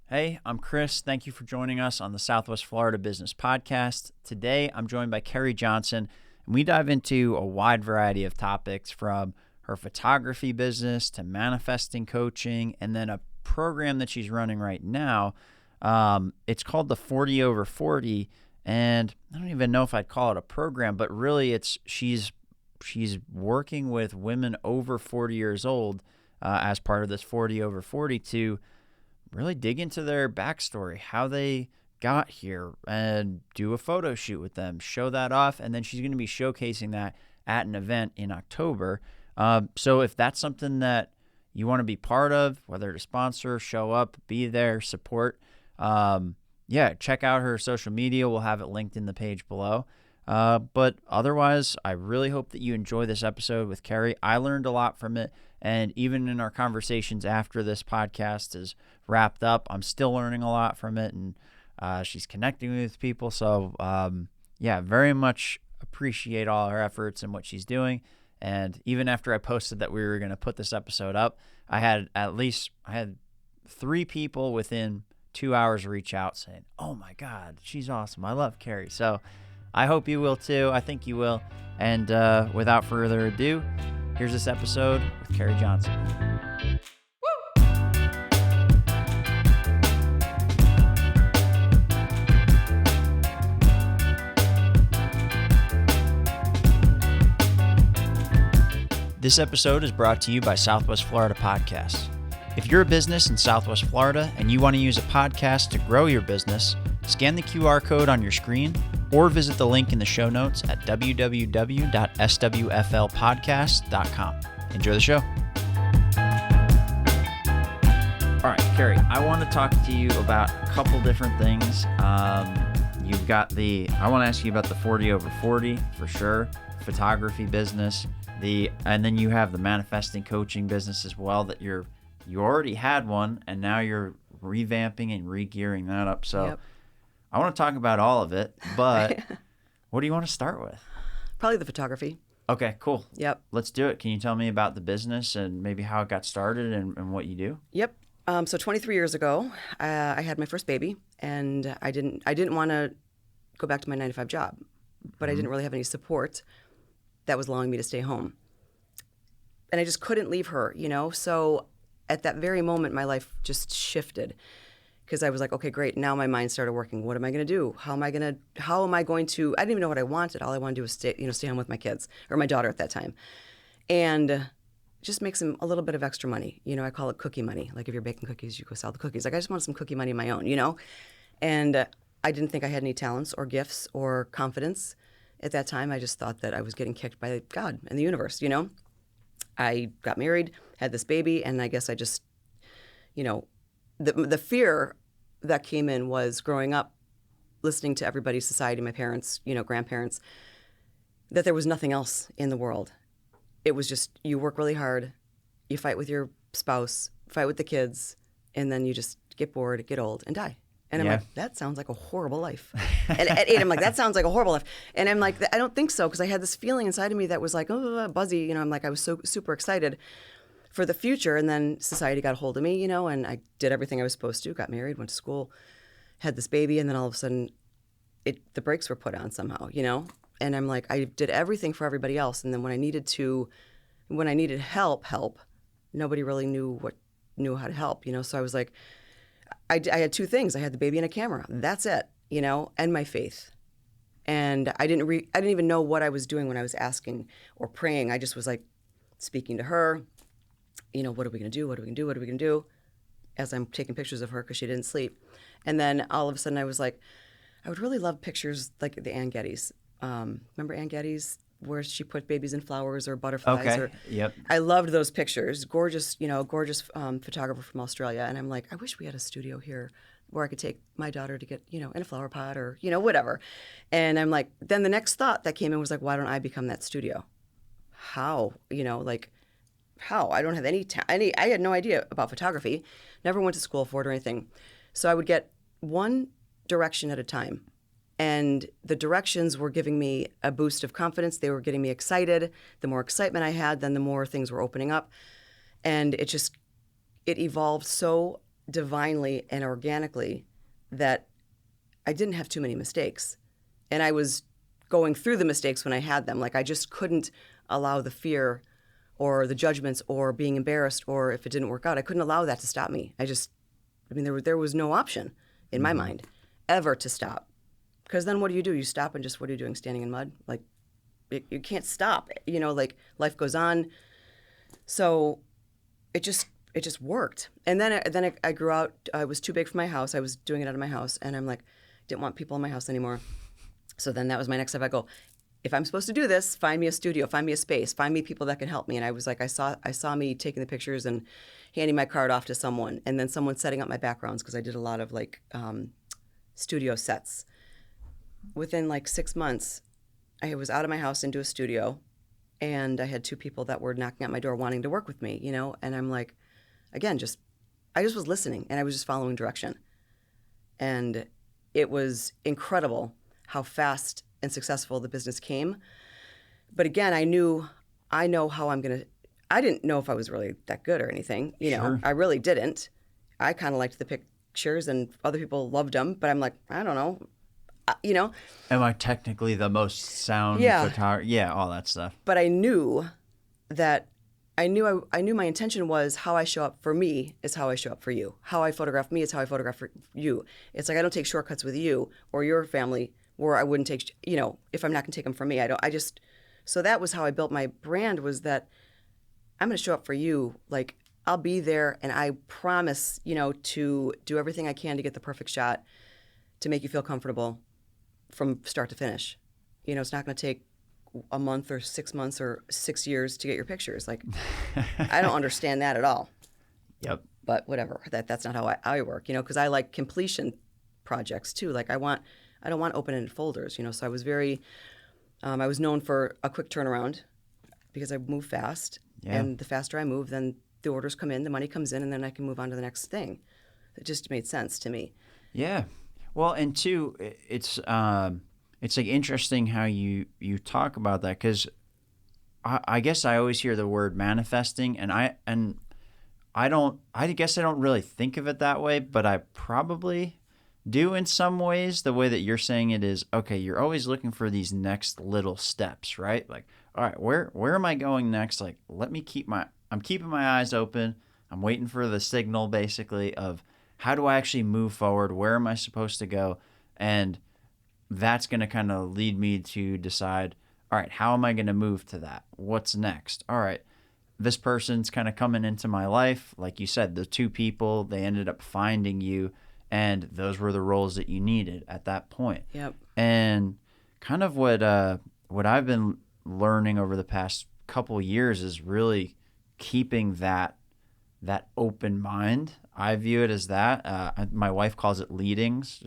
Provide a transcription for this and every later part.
Hey, I'm Chris. Thank you for joining us on the Southwest Florida Business Podcast. Today, I'm joined by Keri Johnson, and we dive into a wide variety of topics from her photography business to manifesting coaching, and then a program that she's running right now. It's called the 40 over 40, and I don't even know if I'd call it a program, but really she's working with women over 40 years old as part of this 40 over 40 to really dig into their backstory, how they got here, and do a photo shoot with them, show that off, and then she's going to be showcasing that at an event in October. So if that's something that you want to be part of, whether to sponsor, show up, be there, support, check out her social media. We'll have it linked in the page below. But otherwise, I really hope that you enjoy this episode with Keri. I learned a lot from it. And even in our conversations after this podcast is wrapped up, I'm still learning a lot from it. And she's connecting with people. So, very much appreciate all her efforts and what she's doing. And even after I posted that we were going to put this episode up, I had 3 people within 2 hours reach out saying, "Oh my God, she's awesome. I love Keri." So I hope you will too. I think you will. And without further ado, here's this episode with Keri Johnson. This episode is brought to you by Southwest Florida Podcast. If you're a business in Southwest Florida and you want to use a podcast to grow your business, scan the QR code on your screen or visit the link in the show notes at www.swflpodcast.com. Enjoy the show. All right, Keri, I want to talk to you about a couple different things. I want to ask you about the 40 over 40 for sure, photography business, and then you have the manifesting coaching business as well that you already had one and now you're revamping and re-gearing that up. So yep. I want to talk about all of it, but what do you want to start with? Probably the photography. Okay, cool. Yep. Let's do it. Can you tell me about the business and maybe how it got started and what you do? Yep. So 23 years ago, I had my first baby, and I didn't want to go back to my 9-to-5 job, but I didn't really have any support that was allowing me to stay home. And I just couldn't leave her, So at that very moment, my life just shifted. Because I was like, okay, great. Now my mind started working. What am I going to do? How am I going to, I didn't even know what I wanted. All I wanted to do was stay home with my kids, or my daughter at that time. And just make a little bit of extra money. I call it cookie money. Like if you're baking cookies, you go sell the cookies. Like I just wanted some cookie money of my own, And I didn't think I had any talents or gifts or confidence at that time. I just thought that I was getting kicked by God and the universe, I got married, had this baby, and I guess I just, the fear that came in was growing up, listening to everybody's society, my parents, grandparents, that there was nothing else in the world. It was just, you work really hard, you fight with your spouse, fight with the kids, and then you just get bored, get old, and die. And I'm like, that sounds like a horrible life. And at 8, I'm like, that sounds like a horrible life. And I'm like, I don't think so, because I had this feeling inside of me that was like, buzzy. I'm like, I was so super excited for the future. And then society got a hold of me, and I did everything I was supposed to, got married, went to school, had this baby, and then all of a sudden, the brakes were put on somehow, And I'm like, I did everything for everybody else. And then when I needed help, nobody really knew how to help, So I was like, I had 2 things. I had the baby and a camera. That's it, and my faith. And I didn't even know what I was doing when I was asking or praying. I just was like speaking to her, what are we going to do? What are we going to do? What are we going to do? As I'm taking pictures of her because she didn't sleep. And then all of a sudden I was like, I would really love pictures like the Ann Geddes. Remember Ann Geddes, where she put babies in flowers or butterflies? Okay, yep. I loved those pictures. Gorgeous photographer from Australia. And I'm like, I wish we had a studio here where I could take my daughter to get, in a flower pot or, whatever. And I'm like, then the next thought that came in was like, why don't I become that studio? How? How? I don't have I had no idea about photography. Never went to school for it or anything. So I would get one direction at a time. And the directions were giving me a boost of confidence. They were getting me excited. The more excitement I had, then the more things were opening up. And it evolved so divinely and organically that I didn't have too many mistakes. And I was going through the mistakes when I had them. Like I just couldn't allow the fear or the judgments or being embarrassed or if it didn't work out, I couldn't allow that to stop me. There was no option in my mind ever to stop. Because then what do? You stop and just, what are you doing, standing in mud? Like, you can't stop. Like life goes on. So it just worked. And then I grew out. I was too big for my house. I was doing it out of my house. And I'm like, didn't want people in my house anymore. So then that was my next step. I go, if I'm supposed to do this, find me a studio, find me a space, find me people that can help me. And I was like, I saw me taking the pictures and handing my card off to someone. And then someone setting up my backgrounds because I did a lot of like studio sets. Within like 6 months, I was out of my house into a studio, and I had 2 people that were knocking at my door wanting to work with me, and I'm like, again, I just was listening, and I was just following direction. And it was incredible how fast and successful the business came. But again, I know how I didn't know if I was really that good or anything, Sure. I really didn't. I kind of liked the pictures, and other people loved them, but I'm like, I don't know. Am I technically the most sound photographer? Yeah, all that stuff. But I knew that I knew my intention was how I show up for me is how I show up for you. How I photograph me is how I photograph for you. It's like I don't take shortcuts with you or your family where I wouldn't take, if I'm not going to take them from me. So that was how I built my brand, was that I'm going to show up for you. Like, I'll be there, and I promise, to do everything I can to get the perfect shot to make you feel comfortable from start to finish. It's not going to take a month or 6 months or 6 years to get your pictures. Like, I don't understand that at all. Yep. But whatever. That's not how I work. Because I like completion projects too. Like I don't want open-ended folders. So I was I was known for a quick turnaround because I move fast. Yeah. And the faster I move, then the orders come in, the money comes in, and then I can move on to the next thing. It just made sense to me. Yeah. Well, and two, it's like interesting how you talk about that, because I guess I always hear the word manifesting, and I guess I don't really think of it that way, but I probably do in some ways. The way that you're saying it is, okay, you're always looking for these next little steps, right? Like, all right, where am I going next? Like, I'm keeping my eyes open. I'm waiting for the signal, basically, of how do I actually move forward? Where am I supposed to go? And that's going to kind of lead me to decide, all right, how am I going to move to that? What's next? All right, this person's kind of coming into my life. Like you said, the 2 people, they ended up finding you, and those were the roles that you needed at that point. Yep. And kind of what I've been learning over the past couple years is really keeping that open mind. I view it as that. My wife calls it leadings,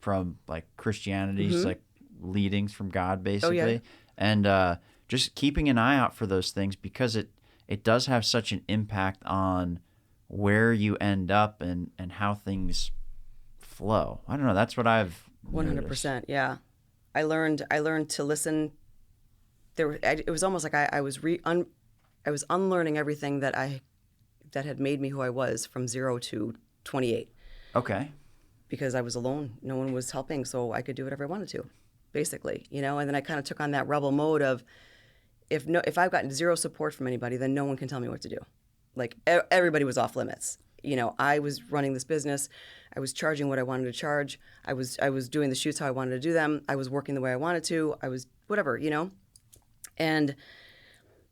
from like Christianity, like leadings from God, basically. Oh, yeah. And just keeping an eye out for those things, because it does have such an impact on where you end up and how things flow. I don't know. That's what I've 100%. Yeah. I learned to listen. It was almost like I was unlearning everything that had made me who I was from 0 to 28. Okay. Because I was alone. No one was helping, so I could do whatever I wanted to, basically. And then I kind of took on that rebel mode of, if I've gotten 0 support from anybody, then no one can tell me what to do. Like, everybody was off limits. I was running this business. I was charging what I wanted to charge. I was doing the shoots how I wanted to do them. I was working the way I wanted to. I was whatever, And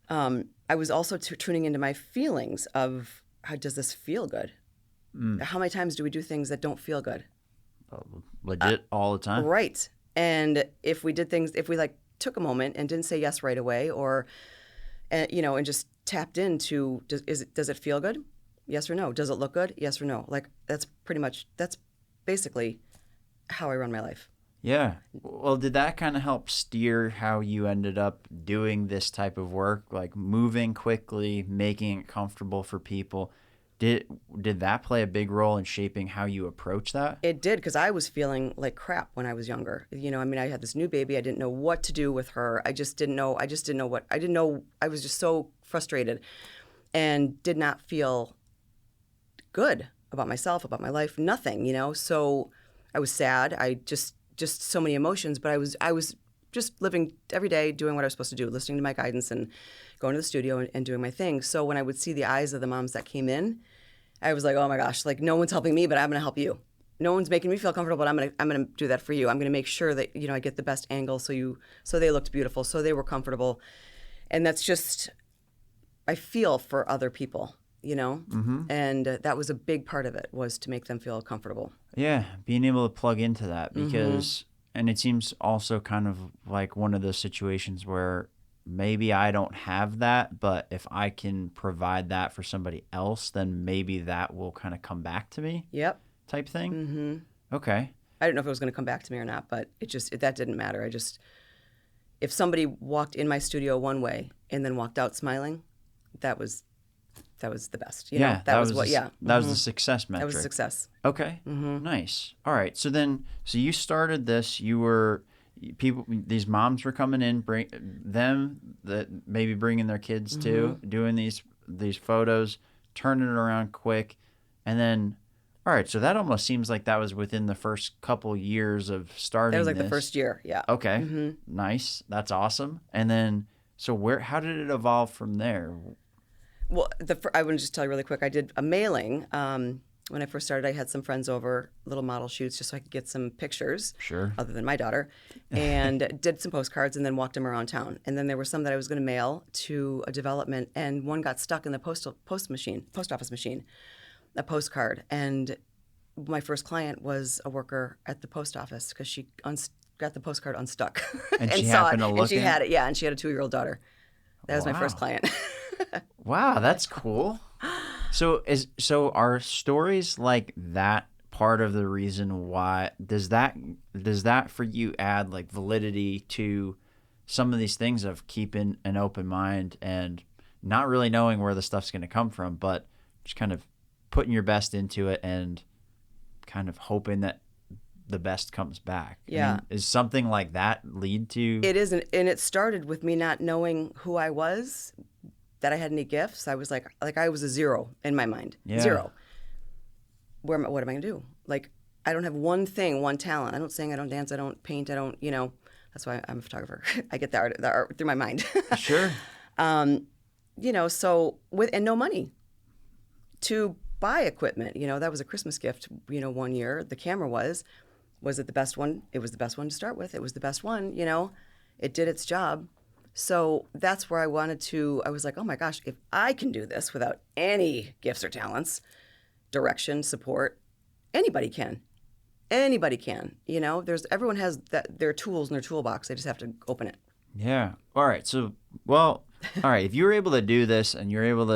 I was also tuning into my feelings of, how does this feel good? How many times do we do things that don't feel good? Legit all the time. Right. And if we like took a moment and didn't say yes right away, or, and just tapped into, does it feel good? Yes or no? Does it look good? Yes or no? Like, that's basically how I run my life. Yeah. Well, did that kind of help steer how you ended up doing this type of work, like moving quickly, making it comfortable for people? Did that play a big role in shaping how you approach that? It did, because I was feeling like crap when I was younger. I had this new baby. I didn't know what to do with her. I didn't know. I was just so frustrated and did not feel good. about myself, about my life, nothing, So I was sad. I just so many emotions, but I was just living every day, doing what I was supposed to do, listening to my guidance and going to the studio and doing my thing. So when I would see the eyes of the moms that came in, I was like, oh my gosh, like no one's helping me, but I'm going to help you. No one's making me feel comfortable, but I'm going to do that for you. I'm going to make sure that, I get the best angle so they looked beautiful, so they were comfortable. And that's just, I feel for other people, and that was a big part of it, was to make them feel comfortable. Yeah, being able to plug into that because, and it seems also kind of like one of those situations where maybe I don't have that, but if I can provide that for somebody else, then maybe that will kind of come back to me. Yep. Type thing? Mm-hmm. Okay. I don't know if it was going to come back to me or not, but that didn't matter. If somebody walked in my studio one way and then walked out smiling, that was the best. That was the success metric. That was a success. Okay. Nice. All right. So you started this, these moms were coming in, maybe bringing their kids too, doing these photos, turning it around quick. And then, all right, so that almost seems like that was within the first couple years of starting. That was like the first year, yeah. Okay, nice. That's awesome. And then, so how did it evolve from there? Well, I want to just tell you really quick. I did a mailing. When I first started, I had some friends over, little model shoots, just so I could get some pictures. Sure. Other than my daughter, and did some postcards and then walked them around town. And then there were some that I was going to mail to a development, and one got stuck in the post office machine, a postcard. And my first client was a worker at the post office because she got the postcard unstuck and she happened to look and she had it. Yeah, and she had a 2-year-old daughter. That was my first client. Wow, that's cool. So are stories like that part of the reason why does that for you add like validity to some of these things of keeping an open mind and not really knowing where the stuff's going to come from, but just kind of putting your best into it and kind of hoping that the best comes back? Yeah. I mean, is something like that lead to? It is, and it started with me not knowing who I was, that I had any gifts. I was like I was a zero in my mind. Yeah. Zero. What am I going to do? Like, I don't have one talent. I don't sing, I don't dance, I don't paint, I don't, that's why I'm a photographer. I get the art through my mind. Sure. So and no money to buy equipment. That was a Christmas gift, one year. The camera was it the best one? It was the best one to start with. It was the best one, It did its job. So that's where I was like, oh my gosh, if I can do this without any gifts or talents, direction, support, anybody can. Anybody can. Everyone has their tools in their toolbox. They just have to open it. Yeah. All right. So, all right. If you were able to do this and you're able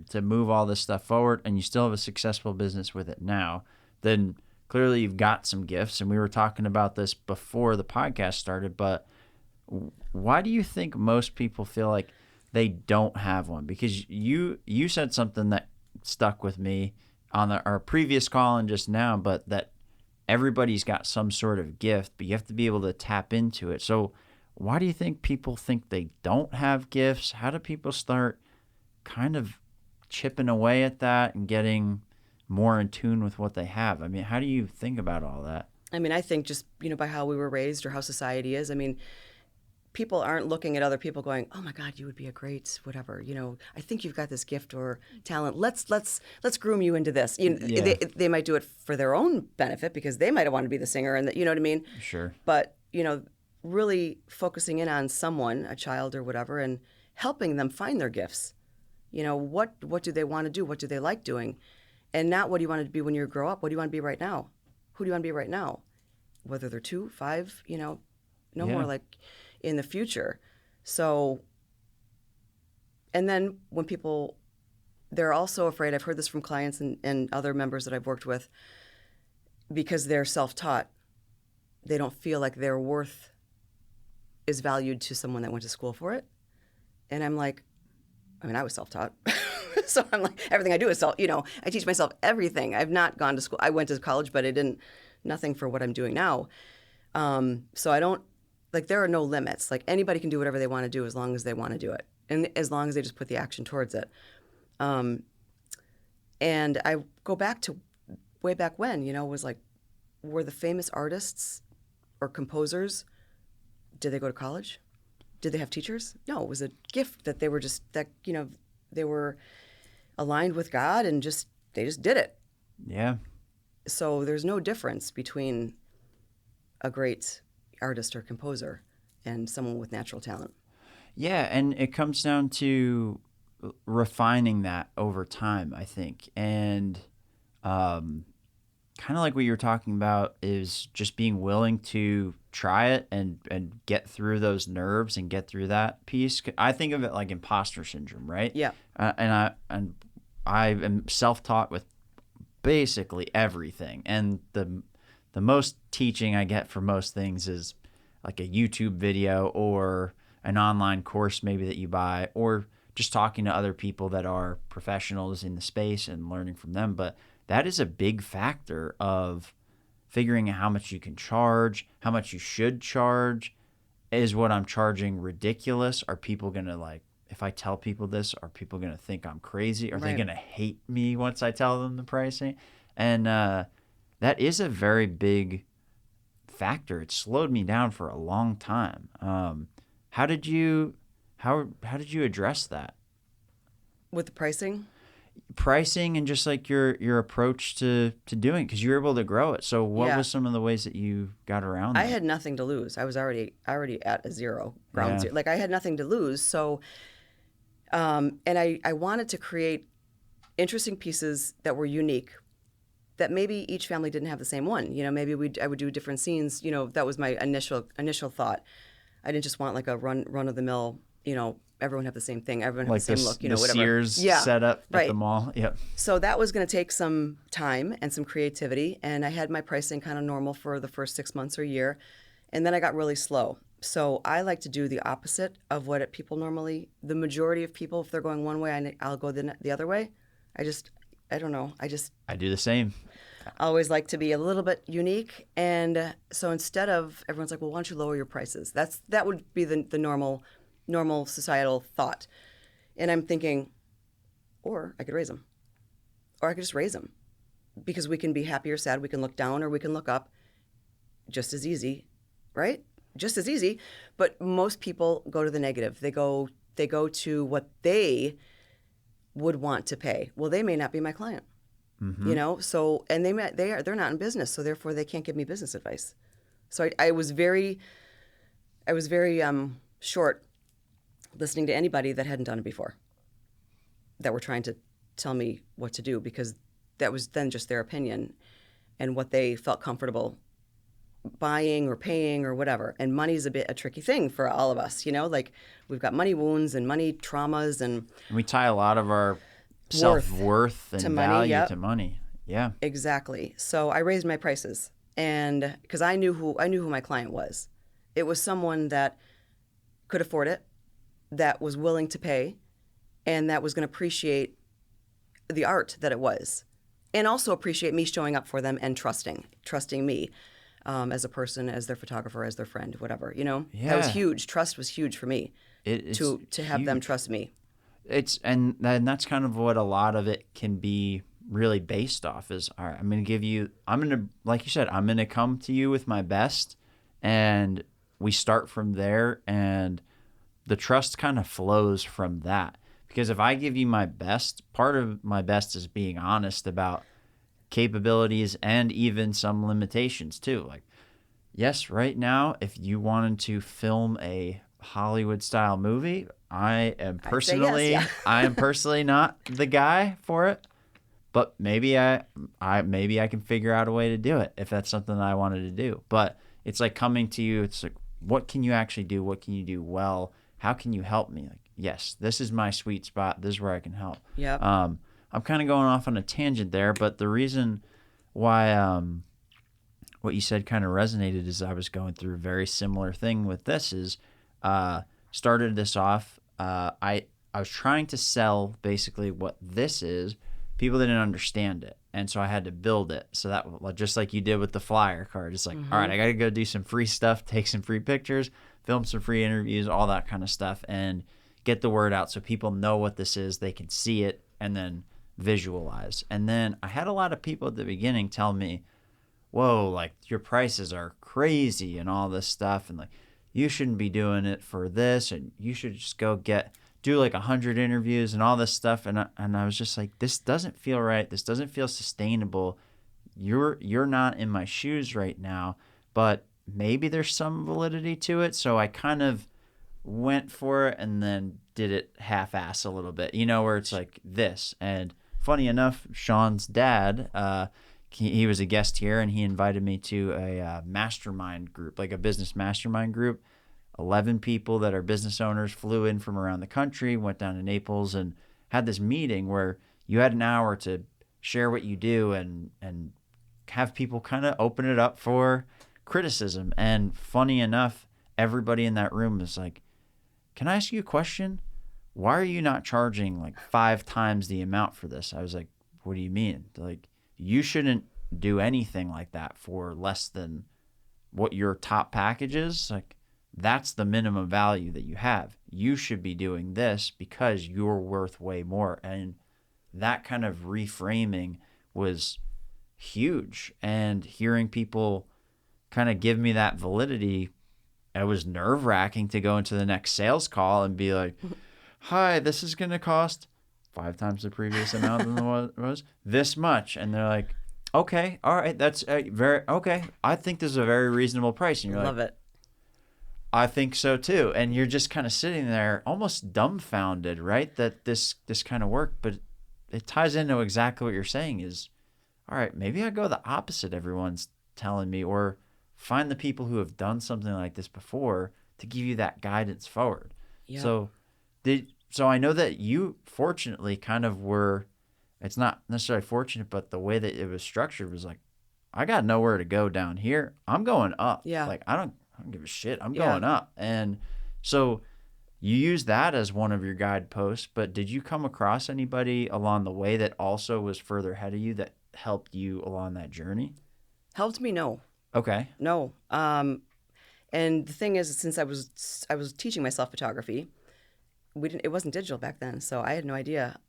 to move all this stuff forward and you still have a successful business with it now, then clearly you've got some gifts. And we were talking about this before the podcast started, but why do you think most people feel like they don't have one? Because you said something that stuck with me on our previous call and just now, but that everybody's got some sort of gift, but you have to be able to tap into it. So why do you think people think they don't have gifts? How do people start kind of chipping away at that and getting more in tune with what they have? I mean, how do you think about all that? I mean, I think just, by how we were raised or how society is. I mean, people aren't looking at other people going, oh my God, you would be a great whatever. I think you've got this gift or talent. Let's groom you into this. They might do it for their own benefit because they might want to be the singer, and you know what I mean. Sure. But really focusing in on someone, a child or whatever, and helping them find their gifts. What do they want to do? What do they like doing? And not what do you want to be when you grow up? What do you want to be right now? Who do you want to be right now? Whether they're 2, 5, no more like in the future. So, and then when people, they're also afraid, I've heard this from clients and other members that I've worked with, because they're self-taught, they don't feel like their worth is valued to someone that went to school for it. And I'm like, I was self-taught. So I'm like, everything I do is I teach myself everything. I've not gone to school. I went to college, but nothing for what I'm doing now. So I don't, there are no limits. Anybody can do whatever they want to do as long as they want to do it. And as long as they just put the action towards it. And I go back to way back when, was like, were the famous artists or composers, did they go to college? Did they have teachers? No, it was a gift that they were they were aligned with God and they just did it. Yeah. So there's no difference between a great artist or composer and someone with natural talent. Yeah, and it comes down to refining that over time, I think. And kind of like what you're talking about is just being willing to try it and get through those nerves and get through that piece. I think of it like imposter syndrome, right? Yeah. And I am self-taught with basically everything. And the most teaching I get for most things is like a YouTube video or an online course maybe that you buy, or just talking to other people that are professionals in the space and learning from them. But that is a big factor of figuring out how much you can charge, how much you should charge. Is what I'm charging ridiculous? Are people going to if I tell people this, are people going to think I'm crazy? Are they going to hate me once I tell them the pricing? And that is a very big factor. It slowed me down for a long time. How did you address that? With the pricing And just like your approach to doing it, because you were able to grow it. So what was some of the ways that you got around that? I had nothing to lose. I was already at a zero, ground zero. Like I had nothing to lose. So, and I wanted to create interesting pieces that were unique, that maybe each family didn't have the same one. Maybe I would do different scenes. That was my initial thought. I didn't just want like a run of the mill, everyone have the same thing. Everyone have the same look, whatever. Sears setup at the mall. Yep. So that was going to take some time and some creativity. And I had my pricing kind of normal for the first 6 months or a year. And then I got really slow. So I like to do the opposite of what people normally, the majority of people, if they're going one way, I'll go the other way. I don't know. I do the same. I always like to be a little bit unique. And so instead of, everyone's like, well, why don't you lower your prices? That would be the normal societal thought. And I'm thinking, or I could raise them. Or I could just raise them. Because we can be happy or sad, we can look down or we can look up. Just as easy, right? Just as easy. But most people go to the negative. They go to what they would want to pay. Well, they may not be my client. Mm-hmm. So, and they're not in business, so therefore they can't give me business advice. So I was very short listening to anybody that hadn't done it before, that were trying to tell me what to do, because that was then just their opinion and what they felt comfortable buying or paying or whatever. And money's a tricky thing for all of us, like we've got money wounds and money traumas, and we tie a lot of our self-worth and value to money. Yeah, exactly. So I raised my prices, and because I knew who my client was. It was someone that could afford it, that was willing to pay, and that was going to appreciate the art that it was, and also appreciate me showing up for them and trusting me as a person, as their photographer, as their friend, whatever. Yeah. That was huge. Trust was huge for me. To have them trust me. And that's kind of what a lot of it can be really based off is, all right, like you said, I'm going to come to you with my best, and we start from there, and the trust kind of flows from that. Because if I give you my best, part of my best is being honest about capabilities and even some limitations too. Like, yes, right now, if you wanted to film a Hollywood style movie, I am personally not the guy for it, but maybe I can figure out a way to do it if that's something that I wanted to do. But it's like coming to you, it's like, what can you actually do? What can you do well? How can you help me? Like, yes, this is my sweet spot. This is where I can help. Yep. I'm kind of going off on a tangent there, but the reason why what you said kind of resonated is I was going through a very similar thing with this is started this off. I was trying to sell basically what this is. People didn't understand it, and so I had to build it. So that, just like you did with the flyer card, it's like, all right, I got to go do some free stuff, take some free pictures, film some free interviews, all that kind of stuff, and get the word out so people know what this is. They can see it, and then visualize. And then I had a lot of people at the beginning tell me, whoa, like your prices are crazy and all this stuff. And like, you shouldn't be doing it for this. And you should just go do like 100 interviews and all this stuff. And I was just like, this doesn't feel right. This doesn't feel sustainable. You're not in my shoes right now, but maybe there's some validity to it. So I kind of went for it and then did it half-ass a little bit, where it's like this. And funny enough, Sean's dad, he was a guest here, and he invited me to a mastermind group, like a business mastermind group. 11 people that are business owners flew in from around the country, went down to Naples, and had this meeting where you had an hour to share what you do and have people kind of open it up for criticism. And funny enough, everybody in that room was like, can I ask you a question? Why are you not charging like 5 times the amount for this? I was like, what do you mean? Like, you shouldn't do anything like that for less than what your top package is. Like, that's the minimum value that you have. You should be doing this because you're worth way more. And that kind of reframing was huge. And hearing people kind of give me that validity, it was nerve-wracking to go into the next sales call and be like, hi, this is going to cost 5 times the previous amount than it was this much. And they're like, okay, all right, that's okay. I think this is a very reasonable price. And you're Love like, it. I think so too. And you're just kind of sitting there almost dumbfounded, right? That this kind of worked, but it ties into exactly what you're saying is, all right, maybe I go the opposite everyone's telling me, or find the people who have done something like this before to give you that guidance forward. Yep. So I know that you fortunately kind of were, it's not necessarily fortunate, but the way that it was structured was like, I got nowhere to go down here. I'm going up. Yeah. Like, I don't give a shit. I'm going up. And so you use that as one of your guideposts, but did you come across anybody along the way that also was further ahead of you that helped you along that journey? Helped me? No. Okay. No. And the thing is, since I was teaching myself photography, it wasn't digital back then, so I had no idea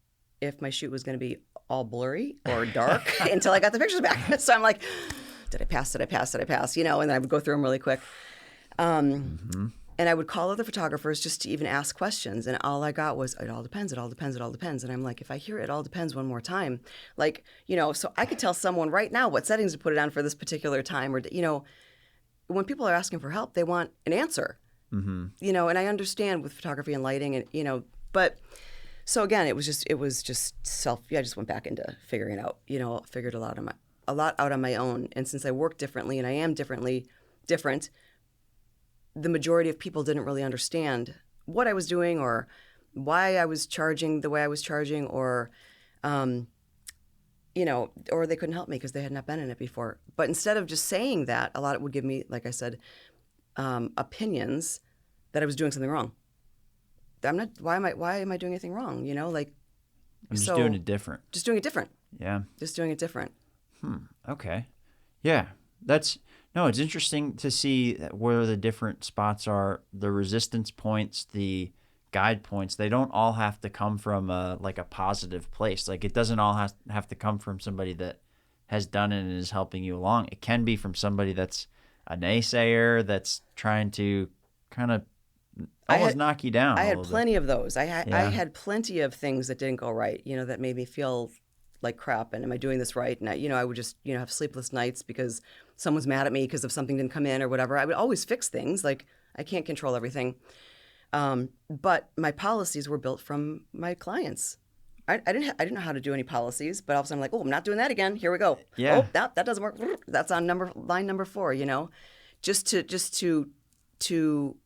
if my shoot was going to be all blurry or dark until I got the pictures back. So I'm like, did I pass? Did I pass? Did I pass? And then I would go through them really quick. And I would call other photographers just to even ask questions. And all I got was, it all depends, it all depends, it all depends. And I'm like, if I hear it all depends one more time, like, so I could tell someone right now what settings to put it on for this particular time. Or, when people are asking for help, they want an answer, and I understand with photography and lighting and, but so again, it was just I just went back into figuring it out, figured a lot out on my own. And since I work differently and I am different, the majority of people didn't really understand what I was doing or why I was charging the way I was charging, or, or they couldn't help me because they had not been in it before. But instead of just saying that, a lot would give me, like I said, opinions that I was doing something wrong. I'm not. Why am I doing anything wrong? Like, I'm just doing it different. Just doing it different. Yeah. Just doing it different. Okay. Yeah. It's interesting to see where the different spots are, the resistance points, the guide points. They don't all have to come from a positive place. Like, it doesn't all have to come from somebody that has done it and is helping you along. It can be from somebody that's a naysayer that's trying to kind of almost knock you down. I had plenty of those. I had plenty of things that didn't go right, that made me feel like crap. And am I doing this right? And I would just, have sleepless nights because someone's mad at me because if something didn't come in or whatever. I would always fix things. Like, I can't control everything. But my policies were built from my clients. I didn't know how to do any policies, but all of a sudden I'm like, oh, I'm not doing that again. Here we go. Yeah. Oh, that doesn't work. That's on line number 4, just to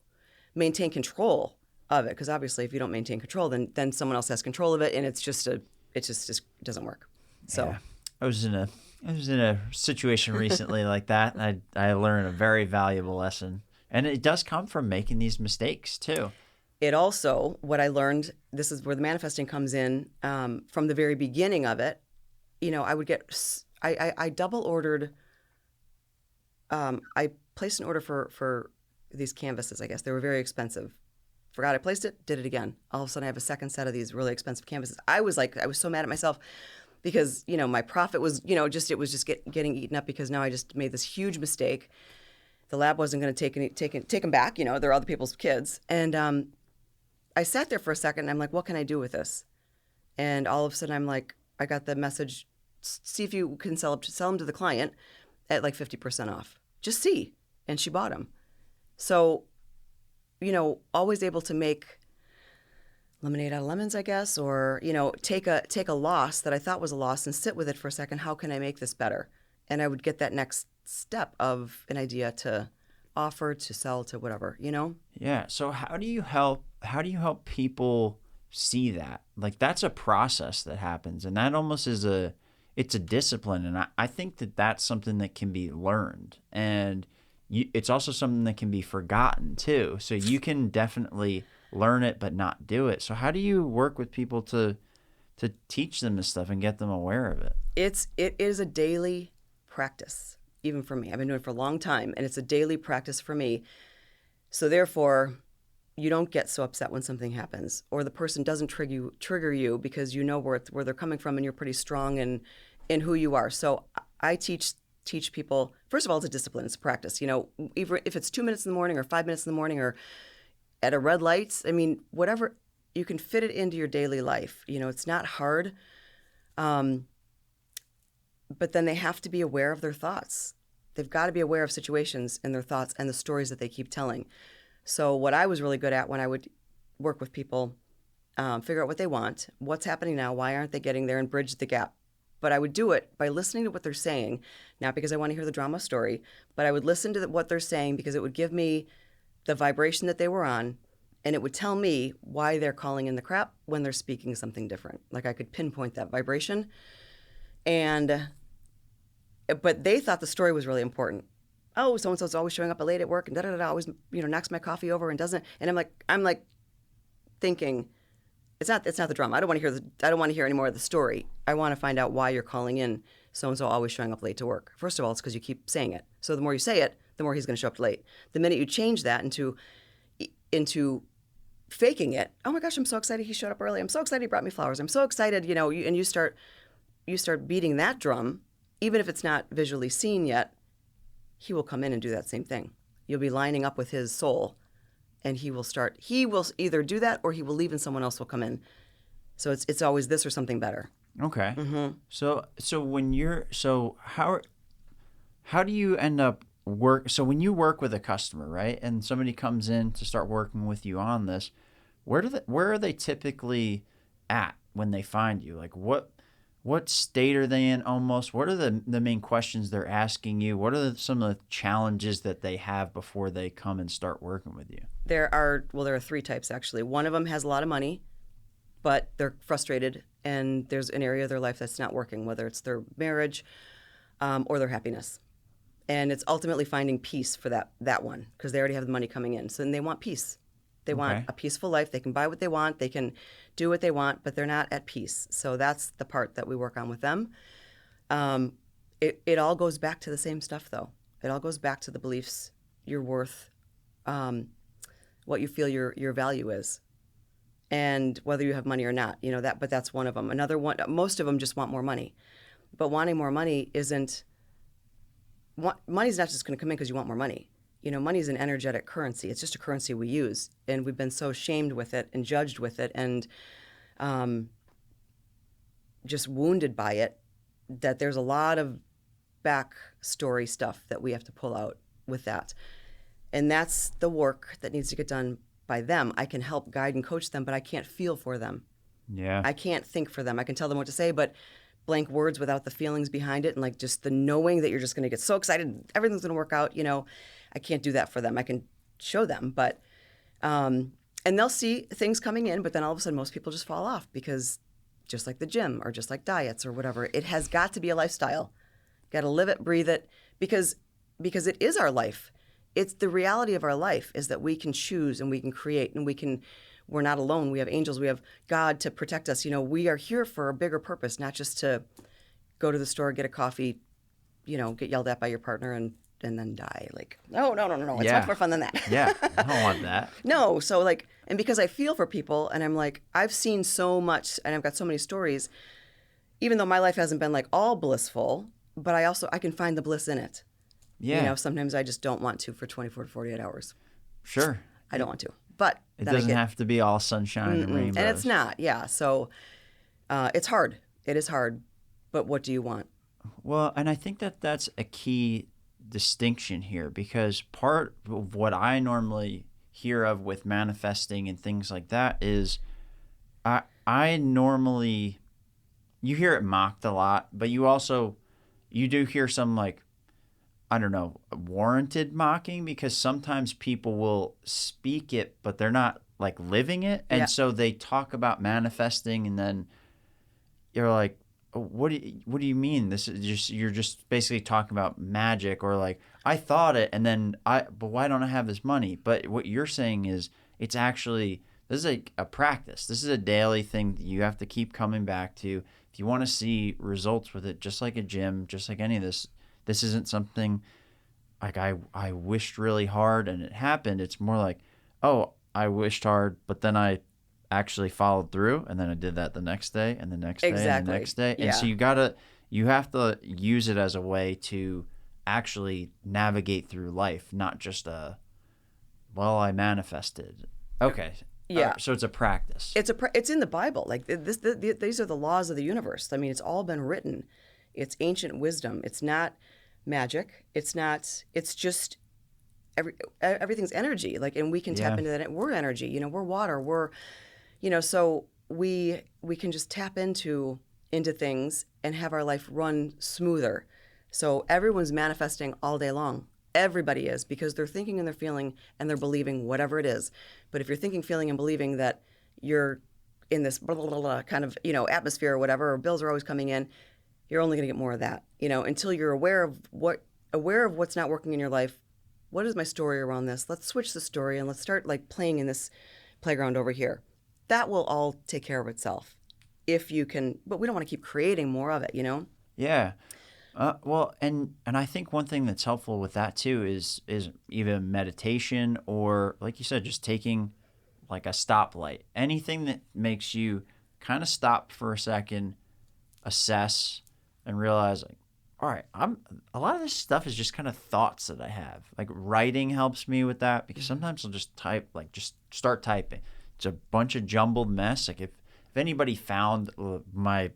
maintain control of it. Because obviously if you don't maintain control, then someone else has control of it. And it just doesn't work. So yeah. I was in a situation recently like that. And I learned a very valuable lesson. And it does come from making these mistakes too. It also, what I learned, this is where the manifesting comes in, from the very beginning of it, I would I double ordered, I placed an order for these canvases, I guess. They were very expensive. Forgot I placed it, did it again. All of a sudden I have a second set of these really expensive canvases. I was so mad at myself because, my profit was, it was just getting eaten up because now I just made this huge mistake. The lab wasn't going to take them back. They're other people's kids. And I sat there for a second and I'm like, what can I do with this? And all of a sudden I'm like, I got the message, see if you can sell them to the client at like 50% off. Just see. And she bought them. So, always able to make lemonade out of lemons, I guess, or, take a loss that I thought was a loss and sit with it for a second. How can I make this better? And I would get that next step of an idea to offer, to sell, to whatever, Yeah. So how do you help people see that? Like, that's a process that happens, and that almost is it's a discipline. And I think that that's something that can be learned, and it's also something that can be forgotten too. So you can definitely learn it, but not do it. So how do you work with people to teach them this stuff and get them aware of it? It is a daily practice, even for me. I've been doing it for a long time, and it's a daily practice for me. So therefore, you don't get so upset when something happens, or the person doesn't trigger you because you know where they're coming from, and you're pretty strong in who you are. So I teach people, first of all, it's a discipline, it's a practice. Even if it's 2 minutes in the morning or 5 minutes in the morning or at a red light, whatever, you can fit it into your daily life. It's not hard. But then they have to be aware of their thoughts. They've got to be aware of situations and their thoughts and the stories that they keep telling. So what I was really good at when I would work with people, figure out what they want, what's happening now, why aren't they getting there, and bridge the gap. But I would do it by listening to what they're saying, not because I want to hear the drama story, but I would listen to what they're saying because it would give me the vibration that they were on, and it would tell me why they're calling in the crap when they're speaking something different. Like, I could pinpoint that vibration. But they thought the story was really important. Oh, so-and-so's always showing up late at work and da-da-da-da, always, knocks my coffee over and doesn't. And I'm like thinking, it's not the drama. I don't want to hear any more of the story. I want to find out why you're calling in so-and-so always showing up late to work. First of all, it's because you keep saying it. So the more you say it, the more he's going to show up late. The minute you change that into faking it, oh my gosh, I'm so excited he showed up early. I'm so excited he brought me flowers. I'm so excited, and you start beating that drum, even if it's not visually seen yet, he will come in and do that same thing. You'll be lining up with his soul, and he will either do that or he will leave and someone else will come in. So it's always this or something better. Okay. Mm-hmm. So how do you end up so when you work with a customer, right, and somebody comes in to start working with you on this, where are they typically at when they find you? Like, what state are they in almost? What are the main questions they're asking you? What are some of the challenges that they have before they come and start working with you? There are 3 types, actually. One of them has a lot of money, but they're frustrated, and there's an area of their life that's not working, whether it's their marriage or their happiness. And it's ultimately finding peace for that one, because they already have the money coming in. So then they want peace. They want a peaceful life. They can buy what they want. They can do what they want, but they're not at peace. So that's the part that we work on with them. It all goes back to the same stuff, though. It all goes back to the beliefs, your worth, what you feel your value is, and whether you have money or not. But that's one of them. Another one, most of them just want more money. But wanting more money money's not just going to come in because you want more money. Money is an energetic currency. It's just a currency we use. And we've been so shamed with it and judged with it and just wounded by it that there's a lot of backstory stuff that we have to pull out with that. And that's the work that needs to get done by them. I can help guide and coach them, but I can't feel for them. Yeah. I can't think for them. I can tell them what to say, but blank words without the feelings behind it, and like just the knowing that you're just going to get so excited, everything's going to work out. I can't do that for them. I can show them, but and they'll see things coming in, but then all of a sudden most people just fall off because just like the gym or just like diets or whatever, it has got to be a lifestyle. Got to live it, breathe it, because it is our life. It's the reality of our life is that we can choose and we can create and we're not alone. We have angels. We have God to protect us. We are here for a bigger purpose, not just to go to the store, get a coffee, get yelled at by your partner and and then die. Like, no. It's Yeah. much more fun than that. Yeah, I don't want that. No. So like, and because I feel for people and I'm like, I've seen so much and I've got so many stories, even though my life hasn't been like all blissful, but I can find the bliss in it. Yeah. Sometimes I just don't want to for 24 to 48 hours. Sure. I don't want to. But It then doesn't have to be all sunshine and rainbows. and it's not, yeah. So it's hard. It is hard. But what do you want? Well, and I think that that's a key distinction here, because part of what I normally hear of with manifesting and things like that is I normally, you hear it mocked a lot, but you do hear some, like, I don't know, warranted mocking, because sometimes people will speak it, but they're not like living it. And so they talk about manifesting, and then you're like, what do you mean? This is just, you're just basically talking about magic, or like, I thought it, and then but why don't I have this money? But what you're saying is it's actually, this is a practice. This is a daily thing that you have to keep coming back to. If you want to see results with it, just like a gym, just like any of this isn't something like I wished really hard and it happened. It's more like, oh, I wished hard, but then I actually followed through, and then I did that the next day and the next day and the next day. And so you have to use it as a way to actually navigate through life, not just I manifested. Okay. Yeah. So it's a practice. It's in the Bible. Like these are the laws of the universe. I mean, it's all been written. It's ancient wisdom. It's not magic. It's just everything's energy. Like, and we can tap into that. We're energy. We're water. We're, so we can just tap into things and have our life run smoother. So everyone's manifesting all day long. Everybody is, because they're thinking and they're feeling and they're believing whatever it is. But if you're thinking, feeling, and believing that you're in this blah, blah, blah, blah kind of, atmosphere or whatever, or bills are always coming in, you're only going to get more of that, until you're aware of what's not working in your life. What is my story around this? Let's switch the story and let's start like playing in this playground over here. That will all take care of itself if you can, but we don't want to keep creating more of it, Yeah. Well, and I think one thing that's helpful with that too is even meditation, or like you said, just taking like a stoplight, anything that makes you kind of stop for a second, assess, and realize, like, all right, a lot of this stuff is just kind of thoughts that I have. Like, writing helps me with that, because sometimes I'll just just start typing. It's a bunch of jumbled mess. Like, if anybody found my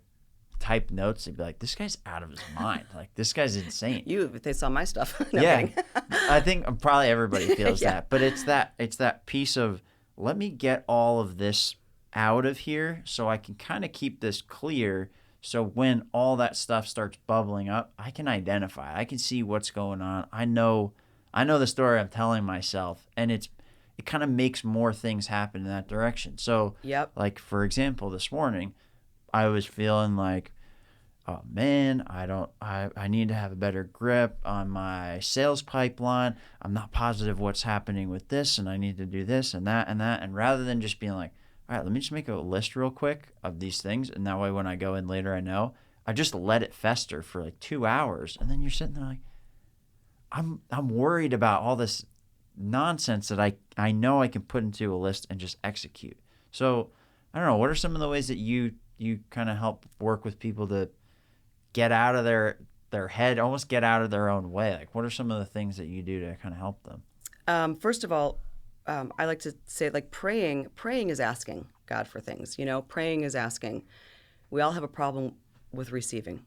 typed notes, they'd be like, this guy's out of his mind. Like, this guy's insane. If they saw my stuff. No yeah. kidding. I think probably everybody feels that. But it's that piece of, let me get all of this out of here so I can kind of keep this clear. So when all that stuff starts bubbling up, I can identify. I can see what's going on. I know the story I'm telling myself, and it kind of makes more things happen in that direction. So, like, for example, this morning, I was feeling like, oh man, I need to have a better grip on my sales pipeline. I'm not positive what's happening with this, and I need to do this and that and that. And rather than just being like, all right, let me just make a list real quick of these things, and that way when I go in later, I know. I just let it fester for like 2 hours, and then you're sitting there like, I'm worried about all this nonsense that I know I can put into a list and just execute. So I don't know, what are some of the ways that you kind of help work with people to get out of their head, almost get out of their own way? Like, what are some of the things that you do to kind of help them? First of all, I like to say, like, praying is asking God for things. Praying is asking. We all have a problem with receiving.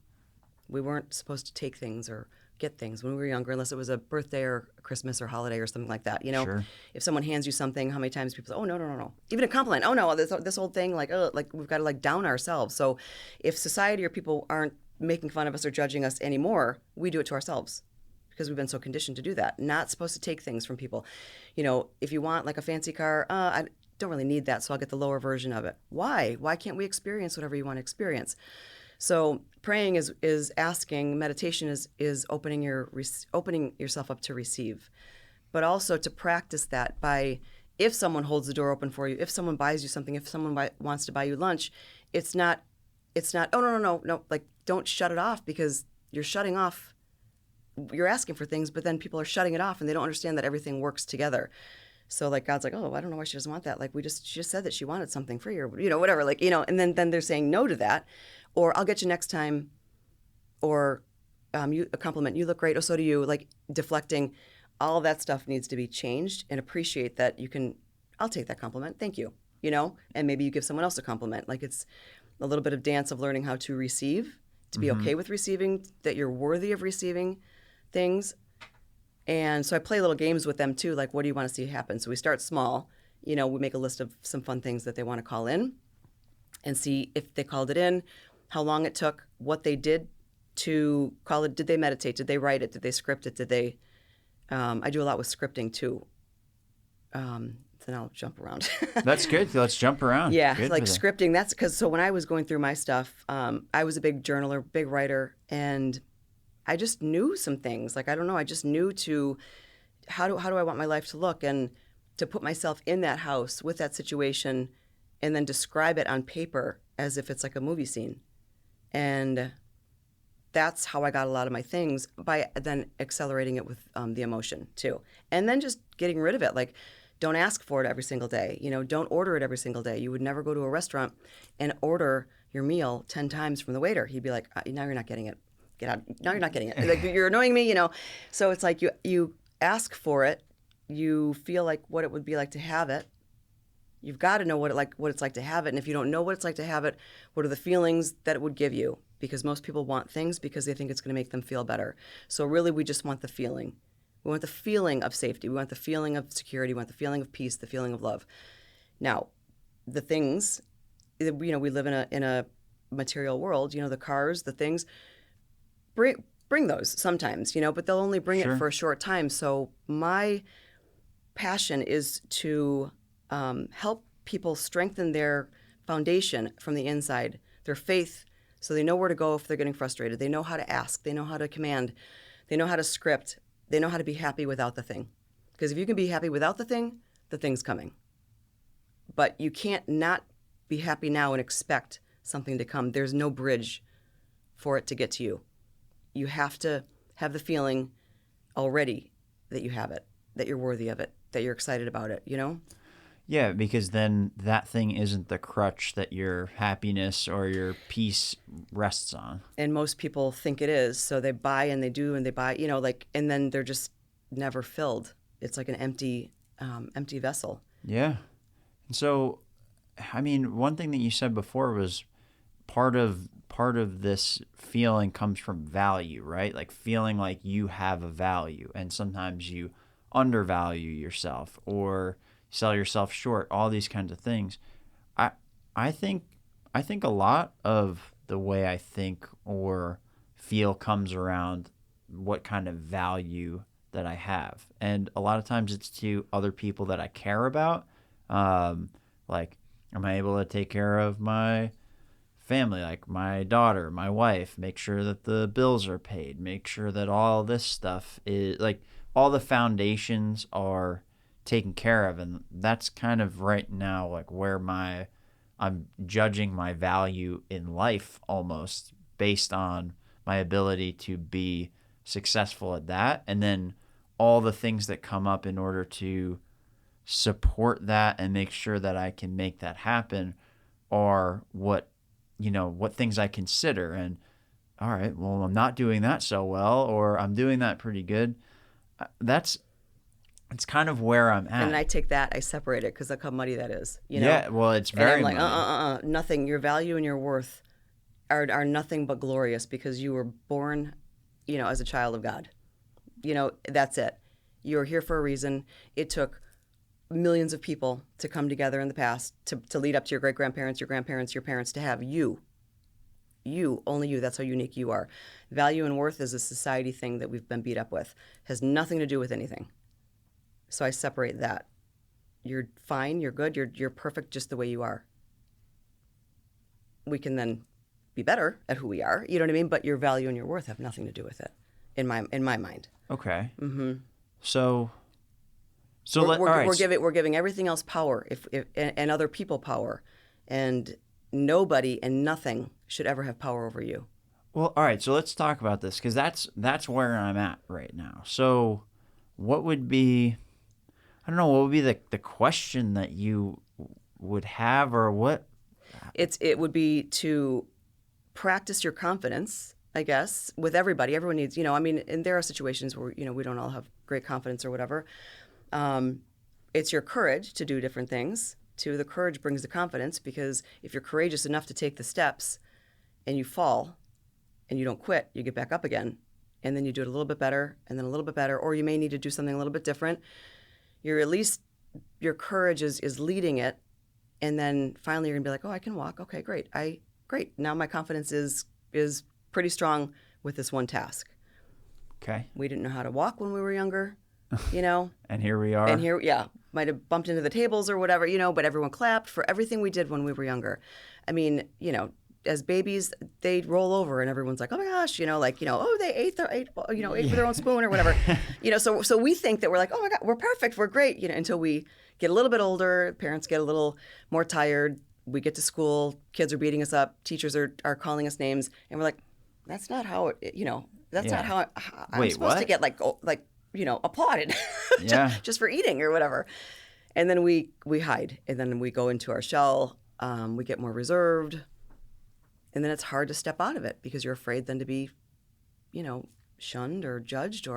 We weren't supposed to take things or get things when we were younger, unless it was a birthday or Christmas or holiday or something like that. Sure. If someone hands you something, how many times people say, oh, no. Even a compliment. Oh, no, this old thing, like we've got to like down ourselves. So if society or people aren't making fun of us or judging us anymore, we do it to ourselves, because we've been so conditioned to do that. Not supposed to take things from people. If you want like a fancy car, I don't really need that, so I'll get the lower version of it. Why? Why can't we experience whatever you want to experience? So praying is asking. Meditation is opening yourself up to receive, but also to practice that by, if someone holds the door open for you, if someone buys you something, if someone wants to buy you lunch, it's not. Oh, no. Like, don't shut it off, because you're shutting off you're asking for things, but then people are shutting it off and they don't understand that everything works together. So like God's like, oh, I don't know why she doesn't want that. Like she just said that she wanted something free or, whatever. Like, and then they're saying no to that, or I'll get you next time, or a compliment, you look great, oh, so do you. Like deflecting, all of that stuff needs to be changed, and appreciate that I'll take that compliment, thank you, and maybe you give someone else a compliment. Like it's a little bit of dance of learning how to receive, to be okay with receiving, that you're worthy of receiving things. And so I play little games with them too, like what do you want to see happen? So we start small, we make a list of some fun things that they want to call in and see if they called it in, how long it took, what they did to call it. Did they meditate? Did they write it? Did they script it? Did they, I do a lot with scripting too. Then I'll jump around. That's good. Let's jump around. Yeah, Good like scripting, that's because, so when I was going through my stuff, I was a big journaler, big writer, and I just knew some things. Like, I don't know, I just knew how do I want my life to look, and to put myself in that house with that situation and then describe it on paper as if it's like a movie scene. And that's how I got a lot of my things, by then accelerating it with the emotion too. And then just getting rid of it. Like, don't ask for it every single day. Don't order it every single day. You would never go to a restaurant and order your meal 10 times from the waiter. He'd be like, now you're not getting it. Get out. Now you're not getting it. Like, you're annoying me, So it's like you ask for it. You feel like what it would be like to have it. You've got to know what it's like to have it. And if you don't know what it's like to have it, what are the feelings that it would give you? Because most people want things because they think it's going to make them feel better. So really, we just want the feeling. We want the feeling of safety. We want the feeling of security. We want the feeling of peace, the feeling of love. Now, the things, we live in a material world. The cars, the things, bring those sometimes, but they'll only bring it for a short time. So my passion is to help people strengthen their foundation from the inside, their faith, so they know where to go if they're getting frustrated. They know how to ask. They know how to command. They know how to script. They know how to be happy without the thing. Because if you can be happy without the thing's coming. But you can't not be happy now and expect something to come. There's no bridge for it to get to you. You have to have the feeling already that you have it, that you're worthy of it, that you're excited about it, Yeah, because then that thing isn't the crutch that your happiness or your peace rests on. And most people think it is, so they buy and they do and they buy, and then they're just never filled. It's like an empty vessel. Yeah. And so, one thing that you said before was part of this feeling comes from value, right? Like feeling like you have a value, and sometimes you undervalue yourself or sell yourself short, all these kinds of things. I think a lot of the way I think or feel comes around what kind of value that I have. And a lot of times it's to other people that I care about. Like, am I able to take care of my family, like my daughter, my wife, make sure that the bills are paid, make sure that all this stuff is, like, all the foundations are taken care of. And that's kind of right now like where I'm judging my value in life, almost based on my ability to be successful at that, and then all the things that come up in order to support that and make sure that I can make that happen are what things I consider. And all right, well, I'm not doing that so well, or I'm doing that pretty good. It's kind of where I'm at. And I take that, I separate it, because look how muddy that is. Yeah, well, it's very muddy. Nothing. Your value and your worth are nothing but glorious because you were born, as a child of God. That's it. You're here for a reason. It took millions of people to come together in the past to lead up to your great-grandparents, your grandparents, your parents, to have you. You, only you. That's how unique you are. Value and worth is a society thing that we've been beat up with. It has nothing to do with anything. So I separate that. You're fine, you're good, you're perfect just the way you are. We can then be better at who we are, you know what I mean? But your value and your worth have nothing to do with it, in my mind. Okay. Mm-hmm. So we're giving everything else power, and other people power, and nobody and nothing should ever have power over you. Well, all right. So let's talk about this because that's where I'm at right now. So, what would be? I don't know. What would be the question that you would have, or what? It would be to practice your confidence, I guess, with everybody. Everyone needs, I mean, and there are situations where, we don't all have great confidence or whatever. It's your courage to do different things. The courage brings the confidence, because if you're courageous enough to take the steps and you fall and you don't quit, you get back up again. And then you do it a little bit better, and then a little bit better, or you may need to do something a little bit different. You're at least, your courage is leading it. And then finally you're gonna be like, oh, I can walk. Okay, great. Great. Now my confidence is pretty strong with this one task. Okay. We didn't know how to walk when we were younger, And here we are. And here, might have bumped into the tables or whatever, but everyone clapped for everything we did when we were younger. I mean, as babies, they roll over and everyone's like, oh my gosh, oh, they ate with their own spoon or whatever. So we think that we're like, oh my God, we're perfect, we're great, until we get a little bit older, parents get a little more tired, we get to school, kids are beating us up, teachers are calling us names, and we're like, that's not how it, that's not how I'm supposed to get applauded just for eating or whatever. And then we hide, and then we go into our shell, we get more reserved. And then it's hard to step out of it because you're afraid then to be, shunned or judged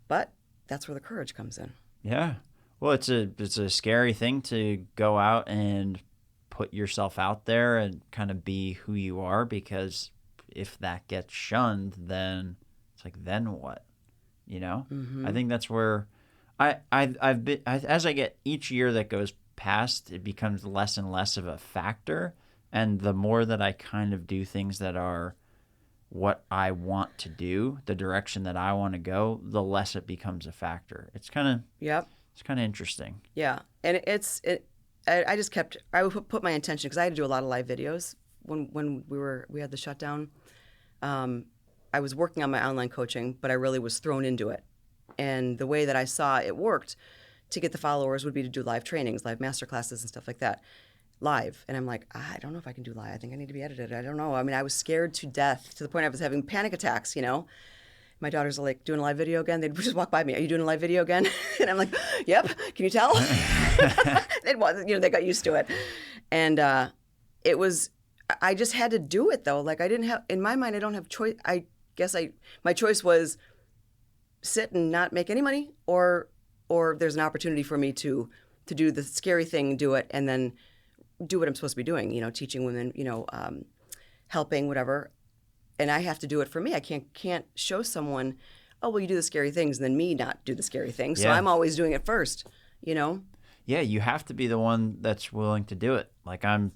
but that's where the courage comes in. Yeah. Well, it's a scary thing to go out and put yourself out there and kind of be who you are, because if that gets shunned, then it's like, then what? Mm-hmm. I think that's where I've been, as I get each year that goes past, it becomes less and less of a factor. And the more that I kind of do things that are what I want to do, the direction that I want to go, the less it becomes a factor. It's kind of interesting. Yeah. And I would put my intention, because I had to do a lot of live videos when we had the shutdown. I was working on my online coaching, but I really was thrown into it. And the way that I saw it worked to get the followers would be to do live trainings, live masterclasses and stuff like that. Live. And I'm like, I don't know if I can do live. I think I need to be edited. I don't know. I mean, I was scared to death, to the point I was having panic attacks, My daughters are like, doing a live video again? They'd just walk by me. Are you doing a live video again? And I'm like, yep. Can you tell? They got used to it. And I just had to do it though. Like, I didn't have, in my mind, I don't have choice. I guess my choice was sit and not make any money, or there's an opportunity for me to do the scary thing, do it, and then do what I'm supposed to be doing, teaching women, helping, whatever. And I have to do it for me. I can't show someone, oh, well, you do the scary things, and then me not do the scary things. So I'm always doing it first, Yeah, you have to be the one that's willing to do it. Like, I'm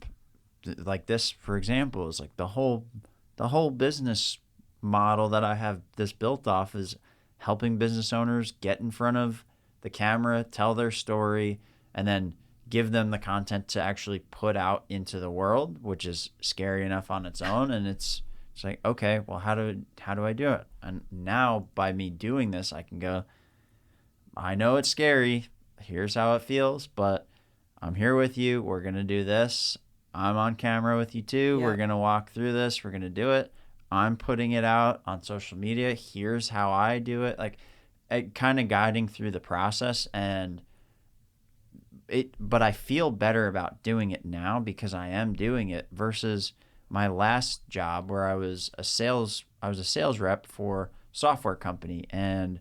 like this, for example, is like the whole business model that I have this built off is helping business owners get in front of the camera, tell their story, and then give them the content to actually put out into the world, which is scary enough on its own. And it's like, okay, well, how do I do it? And now by me doing this, I can go, I know it's scary. Here's how it feels, but I'm here with you. We're going to do this. I'm on camera with you too. Yeah. We're going to walk through this. We're going to do it. I'm putting it out on social media. Here's how I do it. Like, kind of guiding through the process, but I feel better about doing it now because I am doing it versus my last job where I was a sales rep for a software company, and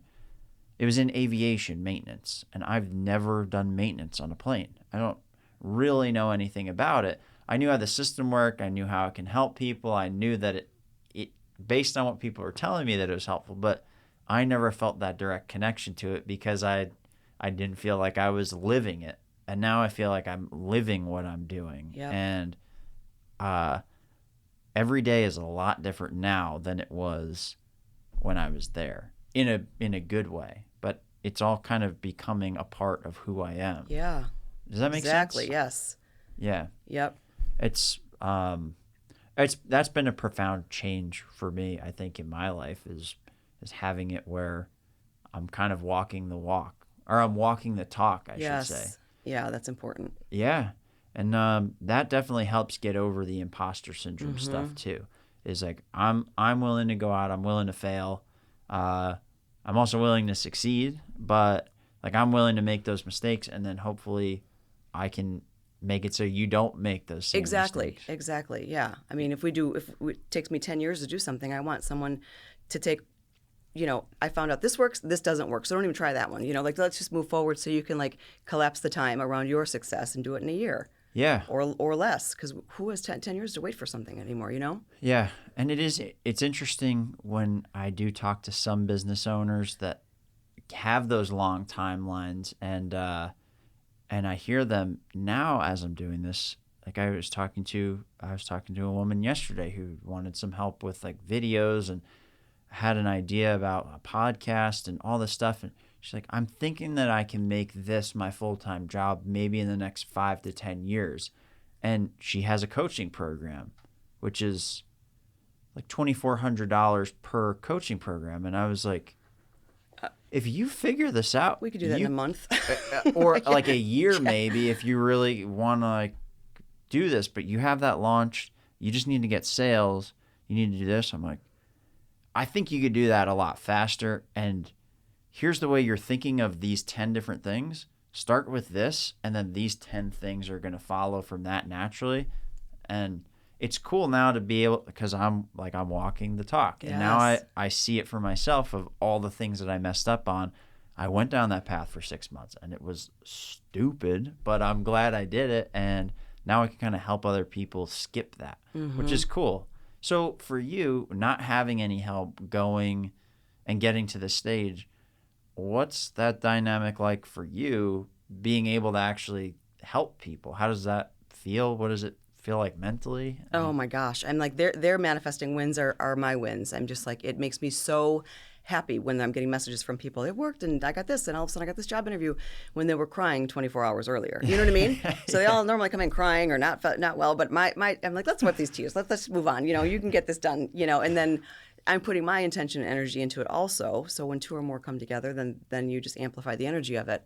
it was in aviation maintenance, and I've never done maintenance on a plane. I don't really know anything about it. I knew how the system worked. I knew how it can help people. I knew that it based on what people were telling me, that it was helpful, but I never felt that direct connection to it because I didn't feel like I was living it. And now I feel like I'm living what I'm doing. Yep. And every day is a lot different now than it was when I was there, in a good way. But it's all kind of becoming a part of who I am. Yeah. Does that make sense? Exactly, yes. Yeah. Yep. It's that's been a profound change for me, I think, in my life is having it where I'm kind of walking the walk, or I'm walking the talk, I should say. Yeah, that's important. Yeah. And that definitely helps get over the imposter syndrome stuff too. is like, I'm willing to go out. I'm willing to fail. I'm also willing to succeed, but like I'm willing to make those mistakes, and then hopefully I can make it so you don't make those same mistakes. Exactly. Yeah. I mean, if it takes me 10 years to do something, I want someone to take, I found out this works, this doesn't work, so don't even try that one. Like let's just move forward so you can like collapse the time around your success and do it in a year. Yeah. Or less, because who has 10 years to wait for something anymore, Yeah. And it's interesting when I do talk to some business owners that have those long timelines, and I hear them now as I'm doing this. Like I was talking to a woman yesterday who wanted some help with like videos and had an idea about a podcast and all this stuff. And she's like, I'm thinking that I can make this my full-time job maybe in the next 5 to 10 years. And she has a coaching program, which is like $2,400 per coaching program. And I was like, if you figure this out, we could do that in a month. Or like a year maybe, if you really want to like do this, but you have that launched, you just need to get sales, you need to do this. I'm like, I think you could do that a lot faster. And here's the way you're thinking of these 10 different things. Start with this, and then these 10 things are going to follow from that naturally. And it's cool now to be able, because I'm walking the talk. Yes. And now I see it for myself of all the things that I messed up on. I went down that path for 6 months, and it was stupid, but I'm glad I did it. And now I can kind of help other people skip that, which is cool. So for you, not having any help going and getting to this stage, what's that dynamic like for you, being able to actually help people? How does that feel? What does it feel like mentally? Oh my gosh. I'm like, their manifesting wins are my wins. I'm just like, it makes me so happy when I'm getting messages from people. It worked, and I got this, and all of a sudden I got this job interview, when they were crying 24 hours earlier. You know what I mean? So they all normally come in crying or not well, but I'm like, let's wipe these tears. Let's move on. You can get this done. And then I'm putting my intention and energy into it also. So when two or more come together, then you just amplify the energy of it.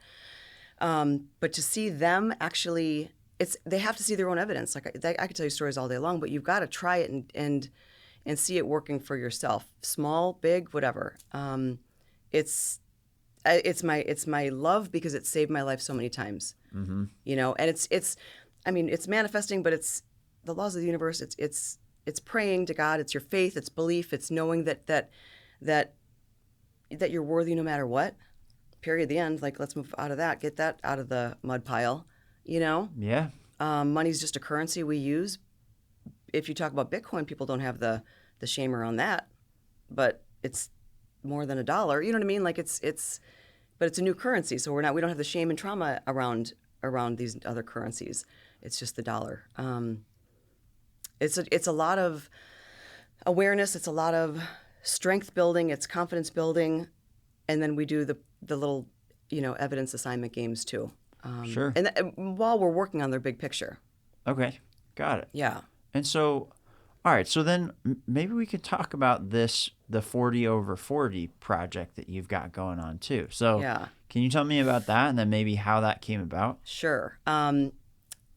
But to see them actually, they have to see their own evidence. Like I could tell you stories all day long, but you've got to try it and see it working for yourself. Small, big, whatever. It's my love, because it saved my life so many times. And it's manifesting, but it's the laws of the universe. It's praying to God. It's your faith. It's belief. It's knowing that you're worthy no matter what. Period. The end. Like, let's move out of that. Get that out of the mud pile. Yeah. Money's just a currency we use. If you talk about Bitcoin, people don't have the shame around that, but it's more than $1. You know what I mean? Like but it's a new currency, so we don't have the shame and trauma around these other currencies. It's just the dollar. It's a lot of awareness. It's a lot of strength building. It's confidence building, and then we do the little evidence assignment games too. Sure. And while we're working on their big picture. Okay, got it. Yeah. And so, all right, so then maybe we could talk about the 40 over 40 project that you've got going on too. So yeah. Can you tell me about that, and then maybe how that came about? Sure.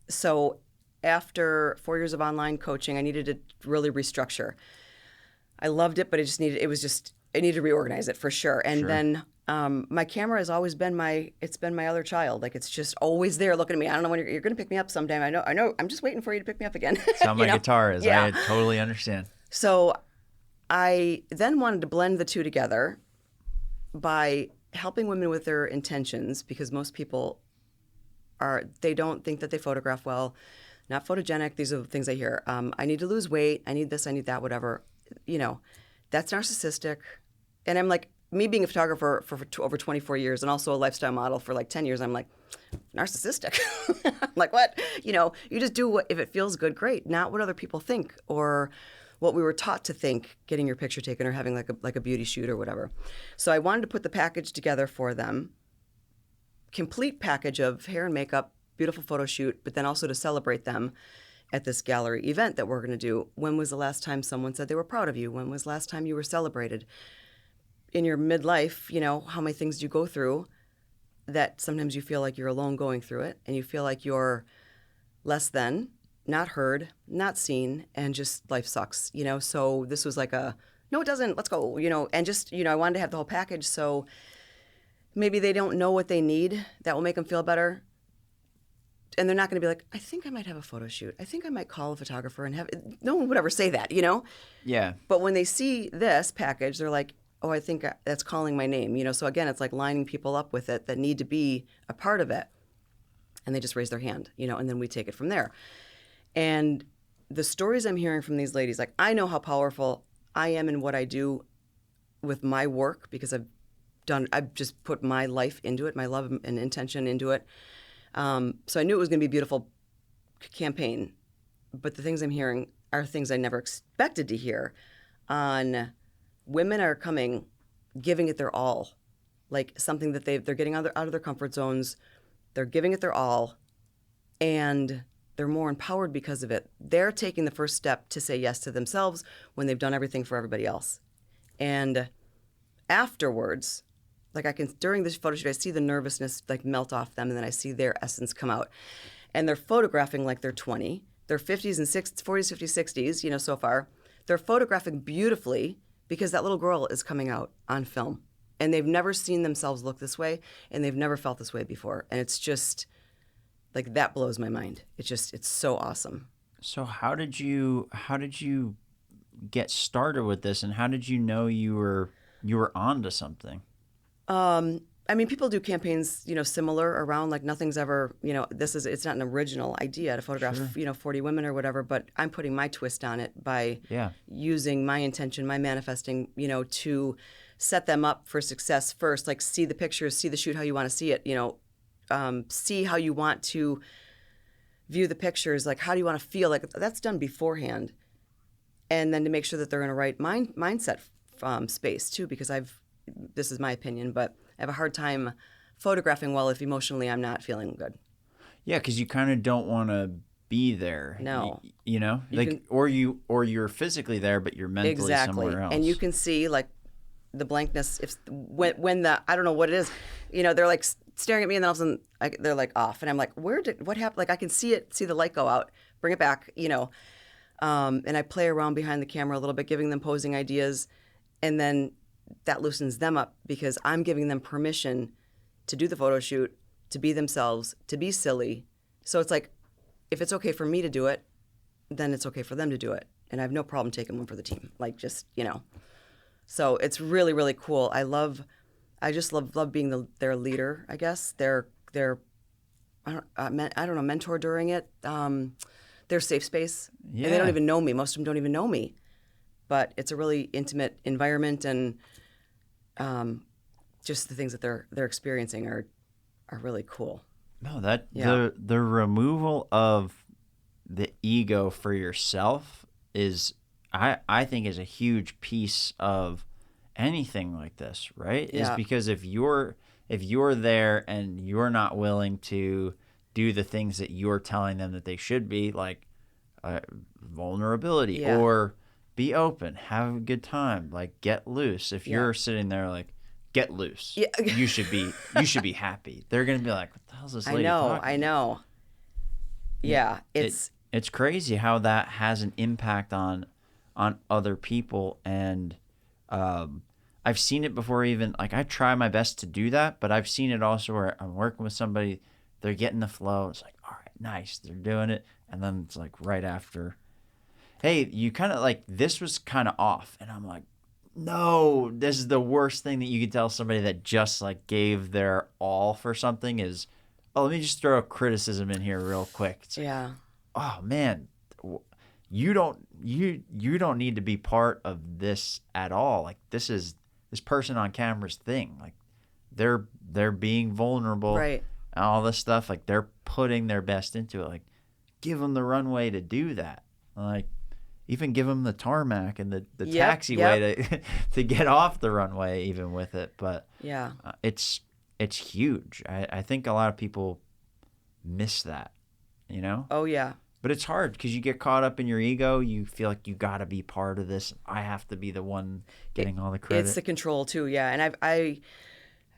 So after 4 years of online coaching, I needed to really restructure. I loved it, but I needed to reorganize it for sure. And Sure. then my camera has always been my other child. Like, it's just always there looking at me. I don't know when you're going to pick me up sometime. I know. I'm just waiting for you to pick me up again. That's how my guitar is. Yeah. I totally understand. So I then wanted to blend the two together by helping women with their intentions, because most people they don't think that they photograph well, not photogenic. These are the things I hear. I need to lose weight. I need this. I need that, whatever. That's narcissistic. And I'm like, me being a photographer for over 24 years and also a lifestyle model for like 10 years, I'm like, narcissistic. I'm like, what? You just do what, if it feels good, great. Not what other people think or what we were taught to think, getting your picture taken or having like a beauty shoot or whatever. So I wanted to put the package together for them, complete package of hair and makeup, beautiful photo shoot, but then also to celebrate them at this gallery event that we're going to do. When was the last time someone said they were proud of you? When was the last time you were celebrated? In your midlife, how many things do you go through that sometimes you feel like you're alone going through it, and you feel like you're less than, not heard, not seen, and just life sucks, So this was like no, it doesn't, let's go, and just, I wanted to have the whole package. So maybe they don't know what they need that will make them feel better. And they're not going to be like, I think I might have a photo shoot. I think I might call a photographer and have, no one would ever say that, Yeah. But when they see this package, they're like, oh, I think that's calling my name, So again, it's like lining people up with it that need to be a part of it. And they just raise their hand, and then we take it from there. And the stories I'm hearing from these ladies, like, I know how powerful I am in what I do with my work because I've just put my life into it, my love and intention into it. So I knew it was going to be a beautiful campaign. But the things I'm hearing are things I never expected to hear. On women are coming, giving it their all, like something that they're getting out of their comfort zones. They're giving it their all, and they're more empowered because of it. They're taking the first step to say yes to themselves when they've done everything for everybody else. And afterwards, like during this photo shoot, I see the nervousness like melt off them, and then I see their essence come out. And they're photographing like they're 20. They're 50s and 60s, 40s, 50s, 60s, so far. They're photographing beautifully because that little girl is coming out on film. And they've never seen themselves look this way, and they've never felt this way before. And it's just, like, that blows my mind. It's so awesome. So how did you get started with this, and how did you know you were onto something? People do campaigns, similar around, like nothing's ever, it's not an original idea to photograph, Sure. 40 women or whatever, but I'm putting my twist on it by using my intention, my manifesting, to set them up for success first, like see the pictures, see the shoot how you want to see it, see how you want to view the pictures, like how do you want to feel, like that's done beforehand. And then to make sure that they're in a right mindset space too, because this is my opinion, but I have a hard time photographing well if emotionally I'm not feeling good. Yeah, because you kind of don't want to be there. No. Or you're physically there, but you're mentally somewhere else. And you can see like the blankness when the, I don't know what it is, they're like staring at me, and then all of a sudden they're like off, and I'm like, what happened? Like I can see the light go out, bring it back, and I play around behind the camera a little bit, giving them posing ideas, and then that loosens them up because I'm giving them permission to do the photo shoot, to be themselves, to be silly. So it's like, if it's okay for me to do it, then it's okay for them to do it. And I have no problem taking one for the team. Like just, So it's really, really cool. I just love being their leader, I guess. Their I don't know, mentor during it. Their safe space. Yeah. And they don't even know me. Most of them don't even know me. But it's a really intimate environment, and just the things that they're experiencing are really cool. No, the removal of the ego for yourself is, I think, is a huge piece of anything like this, right? Yeah. Is because if you're there and you're not willing to do the things that you're telling them that they should be, like vulnerability or be open, have a good time, like get loose. If you're sitting there like get loose, you should be happy. They're gonna be like, what the hell's this lady talking about? I know. Yeah, it's crazy how that has an impact on other people, and I've seen it before. Even like I try my best to do that, but I've seen it also where I'm working with somebody, they're getting the flow. It's like, all right, nice, they're doing it, and then it's like right after, hey, you kind of like, this was kind of off. And I'm like, no, this is the worst thing that you could tell somebody that just like gave their all for something is, oh, let me just throw a criticism in here real quick. It's like, oh man, you don't need to be part of this at all. Like this is this person on camera's thing. Like they're being vulnerable, right, and all this stuff. Like they're putting their best into it. Like give them the runway to do that. Like even give them the tarmac and the taxiway to get off the runway, even with it. But it's huge. I think a lot of people miss that, Oh yeah. But it's hard because you get caught up in your ego. You feel like you got to be part of this. I have to be the one getting all the credit. It's the control too, yeah. And I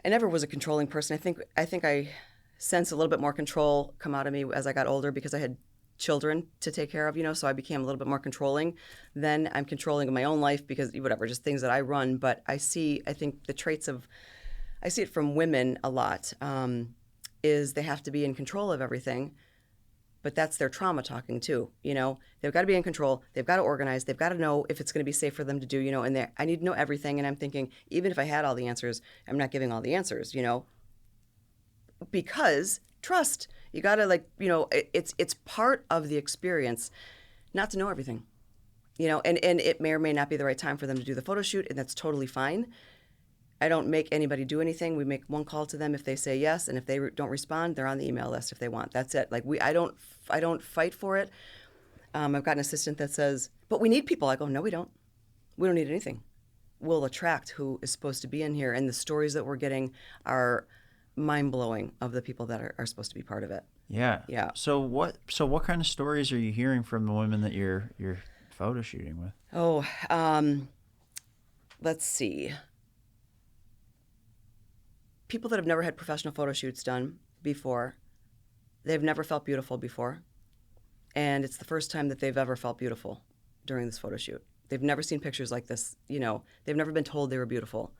never was a controlling person. I think I sense a little bit more control come out of me as I got older because I had children to take care of, so I became a little bit more controlling. Then I'm controlling my own life because whatever, just things that I run. But I think I see it from women a lot, is they have to be in control of everything. But that's their trauma talking too, They've got to be in control. They've got to organize. They've got to know if it's going to be safe for them to do, and I need to know everything. And I'm thinking, even if I had all the answers, I'm not giving all the answers, because trust. You got to it's part of the experience not to know everything, and it may or may not be the right time for them to do the photo shoot, and that's totally fine. I don't make anybody do anything. We make one call to them if they say yes, and if they don't respond, they're on the email list if they want. That's it. I don't fight for it. I've got an assistant that says, "But we need people." I go, "No, we don't. We don't need anything. We'll attract who is supposed to be in here, and the stories that we're getting are mind-blowing of the people that are supposed to be part of it." Yeah. Yeah. So what kind of stories are you hearing from the women that you're photo shooting with? Oh, let's see. People that have never had professional photo shoots done before. They've never felt beautiful before. And it's the first time that they've ever felt beautiful during this photo shoot. They've never seen pictures like this, They've never been told they were beautiful.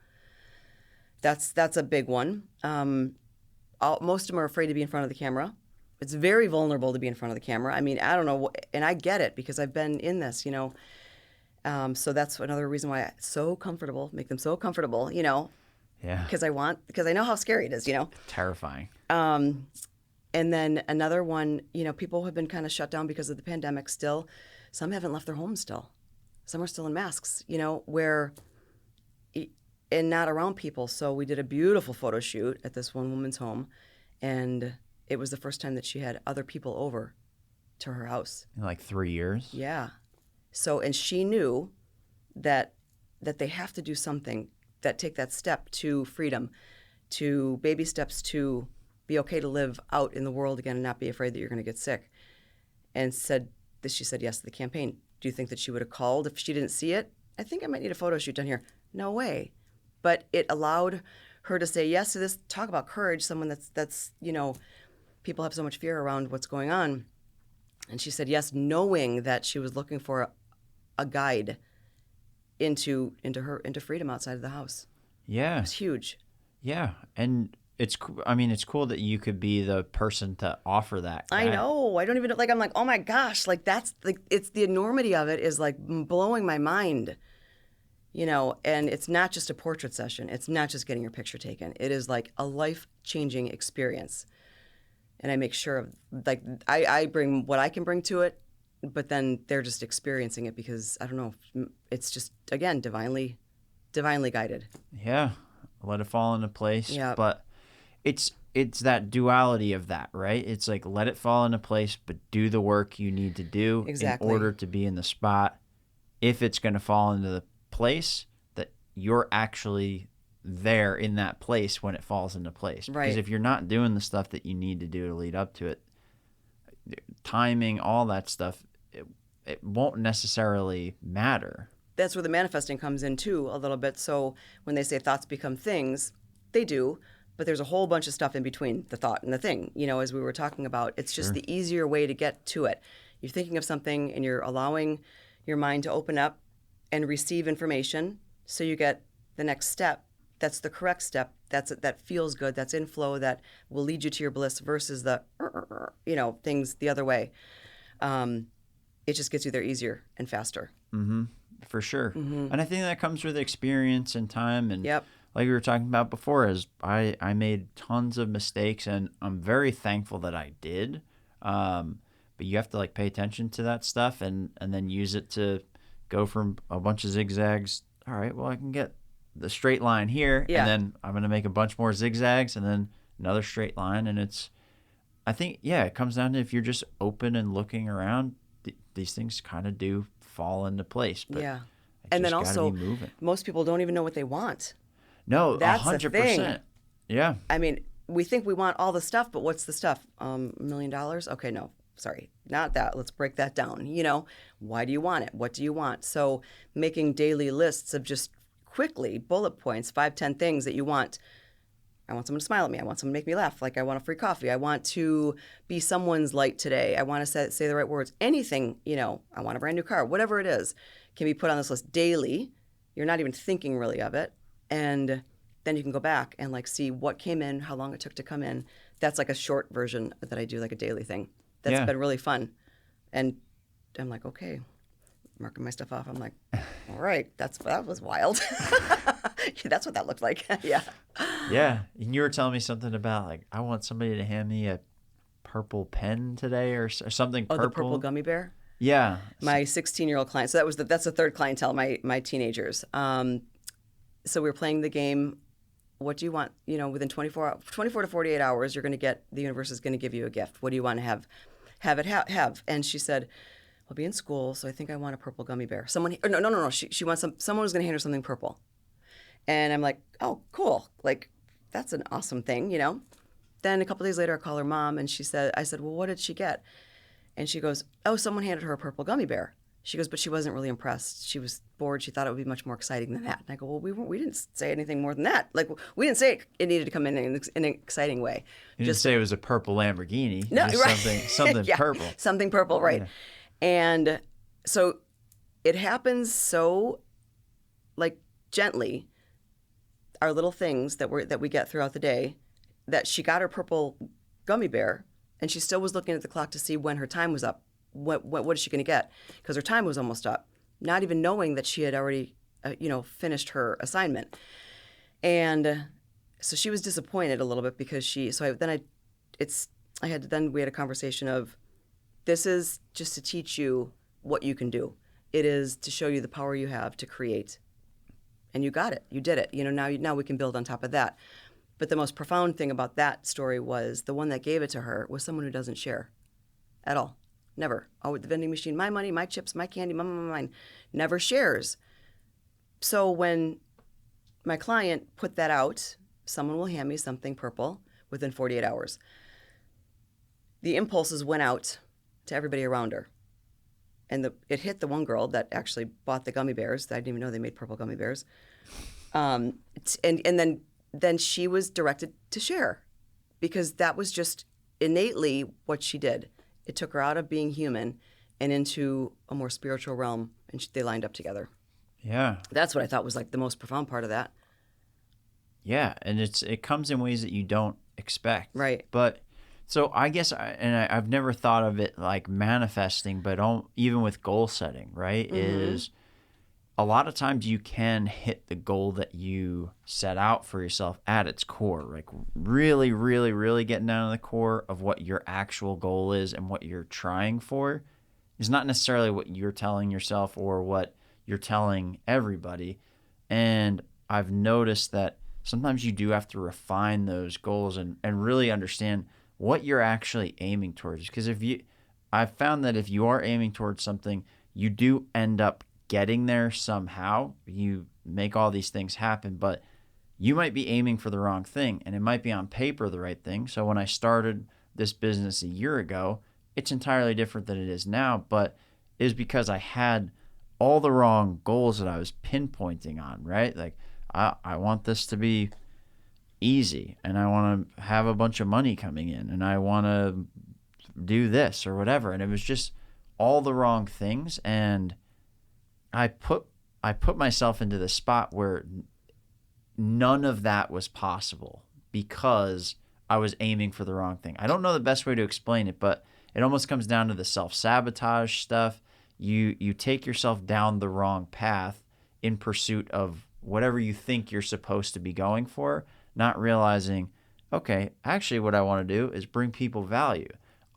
That's a big one. Most of them are afraid to be in front of the camera. It's very vulnerable to be in front of the camera. I mean, I don't know, and I get it because I've been in this, So that's another reason why it's so comfortable, make them so comfortable, Yeah. Because I know how scary it is, Terrifying. And then another one, people have been kind of shut down because of the pandemic still. Some haven't left their homes still. Some are still in masks, and not around people. So we did a beautiful photo shoot at this one woman's home, and it was the first time that she had other people over to her house. In 3 years? Yeah. So, and she knew that they have to do something, that take that step to freedom, to baby steps to be okay to live out in the world again and not be afraid that you're going to get sick. And she said yes to the campaign. Do you think that she would have called if she didn't see it? I think I might need a photo shoot done here. No way. But it allowed her to say yes to this. Talk about courage, someone that's people have so much fear around what's going on. And she said yes, knowing that she was looking for a guide into freedom outside of the house. Yeah. It's huge. Yeah. And it's cool that you could be the person to offer that. I know. I don't even I'm like, oh my gosh, that's it's the enormity of it is blowing my mind. And it's not just a portrait session. It's not just getting your picture taken. It is a life-changing experience. And I make sure of I bring what I can bring to it, but then they're just experiencing it because I don't know, it's just again divinely guided. Yeah. Let it fall into place. Yeah. But it's that duality of that, right? It's let it fall into place, but do the work you need to do Exactly. in order to be in the spot. If it's going to fall into the place that you're actually there in that place when it falls into place. Right. Because if you're not doing the stuff that you need to do to lead up to it, timing, all that stuff, it won't necessarily matter. That's where the manifesting comes in too a little bit. So when they say thoughts become things, they do, but there's a whole bunch of stuff in between the thought and the thing, as we were talking about. It's just the easier way to get to it. You're thinking of something and you're allowing your mind to open up and receive information so you get the next step. That's the correct step. That feels good. That's in flow. That will lead you to your bliss versus the, things the other way. It just gets you there easier and faster. Mm-hmm. For sure. Mm-hmm. And I think that comes with experience and time. And Yep. like we were talking about before, is I made tons of mistakes, and I'm very thankful that I did. But you have to pay attention to that stuff and then use it to go from a bunch of zigzags. All right, well, I can get the straight line here, Yeah. and then I'm going to make a bunch more zigzags and then another straight line. And I think, it comes down to if you're just open and looking around, these things kind of do fall into place. But Yeah. I And then just gotta also, be moving. most people don't even know what they want. No, That's the 100%. thing. Yeah. I mean, we think we want all the stuff, but what's the stuff? $1 million? Okay, no, sorry, not that. Let's break that down. Why do you want it? What do you want? So making daily lists of just quickly bullet points, 5-10 things that you want I want someone to smile at me. I want someone to make me laugh. Like I want a free coffee. I want to be someone's light today. I want to say the right words. Anything, I want a brand new car. Whatever it is can be put on this list daily. You're not even thinking really of it. And then you can go back and like see what came in, how long it took to come in. That's like a short version that I do, like a daily thing. That's been really fun. And I'm like, okay, marking my stuff off. I'm like, all right, that was wild. That's what that looked like. Yeah. Yeah. And you were telling me something about like, I want somebody to hand me a purple pen today or something purple. Oh, the purple gummy bear? Yeah. My 16-year-old client. So that's the third clientele, my teenagers. So we were playing the game. What do you want? Within 24 to 48 hours, the universe is going to give you a gift. What do you want to have? And she said, I'll be in school, so I think I want a purple gummy bear. No. She wants someone who's going to hand her something purple. And I'm like, oh, cool. Like, that's an awesome thing, Then a couple days later, I call her mom, and I said, well, what did she get? And she goes, oh, someone handed her a purple gummy bear. She goes, but she wasn't really impressed. She was bored. She thought it would be much more exciting than that. And I go, well, we didn't say anything more than that. Like, we didn't say it needed to come in an exciting way. You didn't say it was a purple Lamborghini. No, just right. something purple. Something purple, right. Yeah. And so it happens so, like, gently, our little things that we get throughout the day, that she got her purple gummy bear, and she still was looking at the clock to see when her time was up. What is she going to get? Because her time was almost up, not even knowing that she had already, finished her assignment. And so she was disappointed a little bit because we had a conversation of, this is just to teach you what you can do. It is to show you the power you have to create. And you got it. You did it. Now we can build on top of that. But the most profound thing about that story was the one that gave it to her was someone who doesn't share at all. Never. Oh, the vending machine, my money, my chips, my candy, mine. Never shares. So when my client put that out, someone will hand me something purple within 48 hours. The impulses went out to everybody around her. And it hit the one girl that actually bought the gummy bears. I didn't even know they made purple gummy bears. And then she was directed to share, because that was just innately what she did. It took her out of being human and into a more spiritual realm, and they lined up together. Yeah. That's what I thought was like the most profound part of that. Yeah, and it comes in ways that you don't expect. Right. But so I guess I've never thought of it like manifesting, but even with goal setting, right? Mm-hmm. Is a lot of times you can hit the goal that you set out for yourself at its core, like really, really, really getting down to the core of what your actual goal is and what you're trying for is not necessarily what you're telling yourself or what you're telling everybody. And I've noticed that sometimes you do have to refine those goals and really understand what you're actually aiming towards. Because I've found that if you are aiming towards something, you do end up getting there somehow. You make all these things happen, but you might be aiming for the wrong thing, and it might be on paper the right thing. So when I started this business a year ago, it's entirely different than it is now, but it was because I had all the wrong goals that I was pinpointing on, right? Like I want this to be easy, and I want to have a bunch of money coming in, and I want to do this or whatever. And it was just all the wrong things, and I put myself into the spot where none of that was possible because I was aiming for the wrong thing. I don't know the best way to explain it, but it almost comes down to the self-sabotage stuff. You take yourself down the wrong path in pursuit of whatever you think you're supposed to be going for, not realizing, okay, actually what I want to do is bring people value.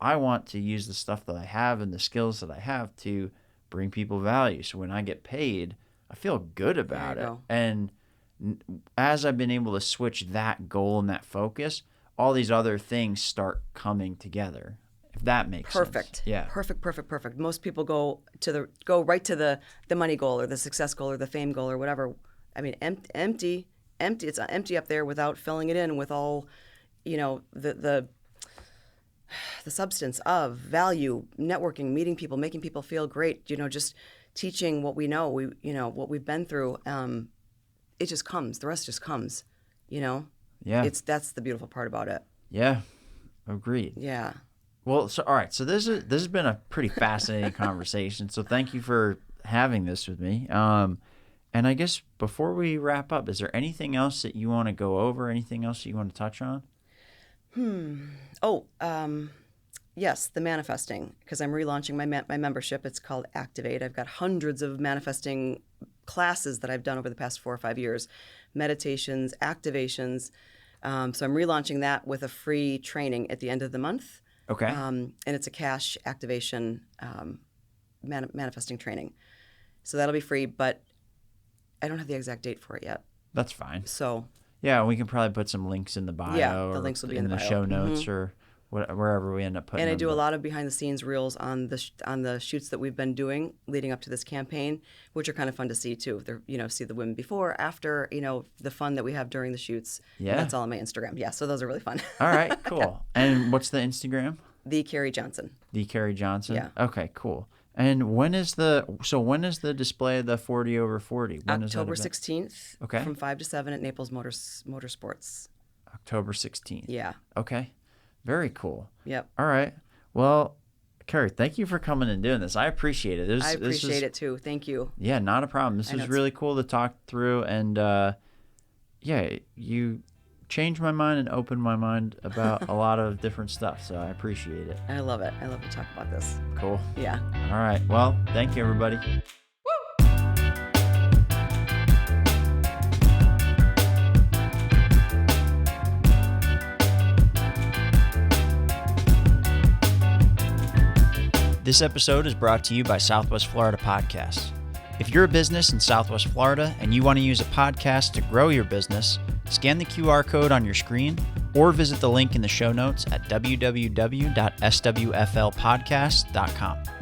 I want to use the stuff that I have and the skills that I have to bring people value. So when I get paid, I feel good about it. And as I've been able to switch that goal and that focus, all these other things start coming together. If that makes sense. Perfect. Yeah. Perfect. Most people go right to the money goal or the success goal or the fame goal or whatever. I mean, empty. It's empty up there without filling it in with all, the substance of value, networking, meeting people, making people feel great, just teaching what we know, what we've been through. It just comes. The rest just comes, Yeah. That's the beautiful part about it. Yeah. Agreed. Yeah. Well, so all right. So this has been a pretty fascinating conversation. So thank you for having this with me. And I guess before we wrap up, is there anything else that you want to go over? Anything else that you want to touch on? Yes, the manifesting, because I'm relaunching my membership. It's called Activate. I've got hundreds of manifesting classes that I've done over the past 4 or 5 years, meditations, activations. So I'm relaunching that with a free training at the end of the month. Okay. And it's a cash activation manifesting training. So that'll be free, but I don't have the exact date for it yet. That's fine. So yeah, we can probably put some links in the bio. Yeah, the links will be in the bio. show notes or wherever we end up putting and I them. do a lot of behind the scenes reels on the shoots that we've been doing leading up to this campaign, which are kind of fun to see too. They're, see the women before, after, the fun that we have during the shoots. Yeah. That's all on my Instagram. Yeah, so those are really fun. All right, cool. Yeah. And what's the Instagram? The Keri Johnson. The Keri Johnson? Yeah. Okay, cool. And when is the display of the 40 over 40? When October is that 16th. Okay. From 5 to 7 at Naples Motorsports. October 16th. Yeah. Okay. Very cool. Yep. All right. Well, Keri, thank you for coming and doing this. I appreciate it. I appreciate it too. Thank you. Yeah, not a problem. This was really cool to talk through, and you changed my mind and opened my mind about a lot of different stuff, so I appreciate it. I love it. I love to talk about this. Cool. Yeah. All right. Well, thank you, everybody. This episode is brought to you by Southwest Florida Podcasts. If you're a business in Southwest Florida and you want to use a podcast to grow your business, scan the QR code on your screen or visit the link in the show notes at www.swflpodcast.com.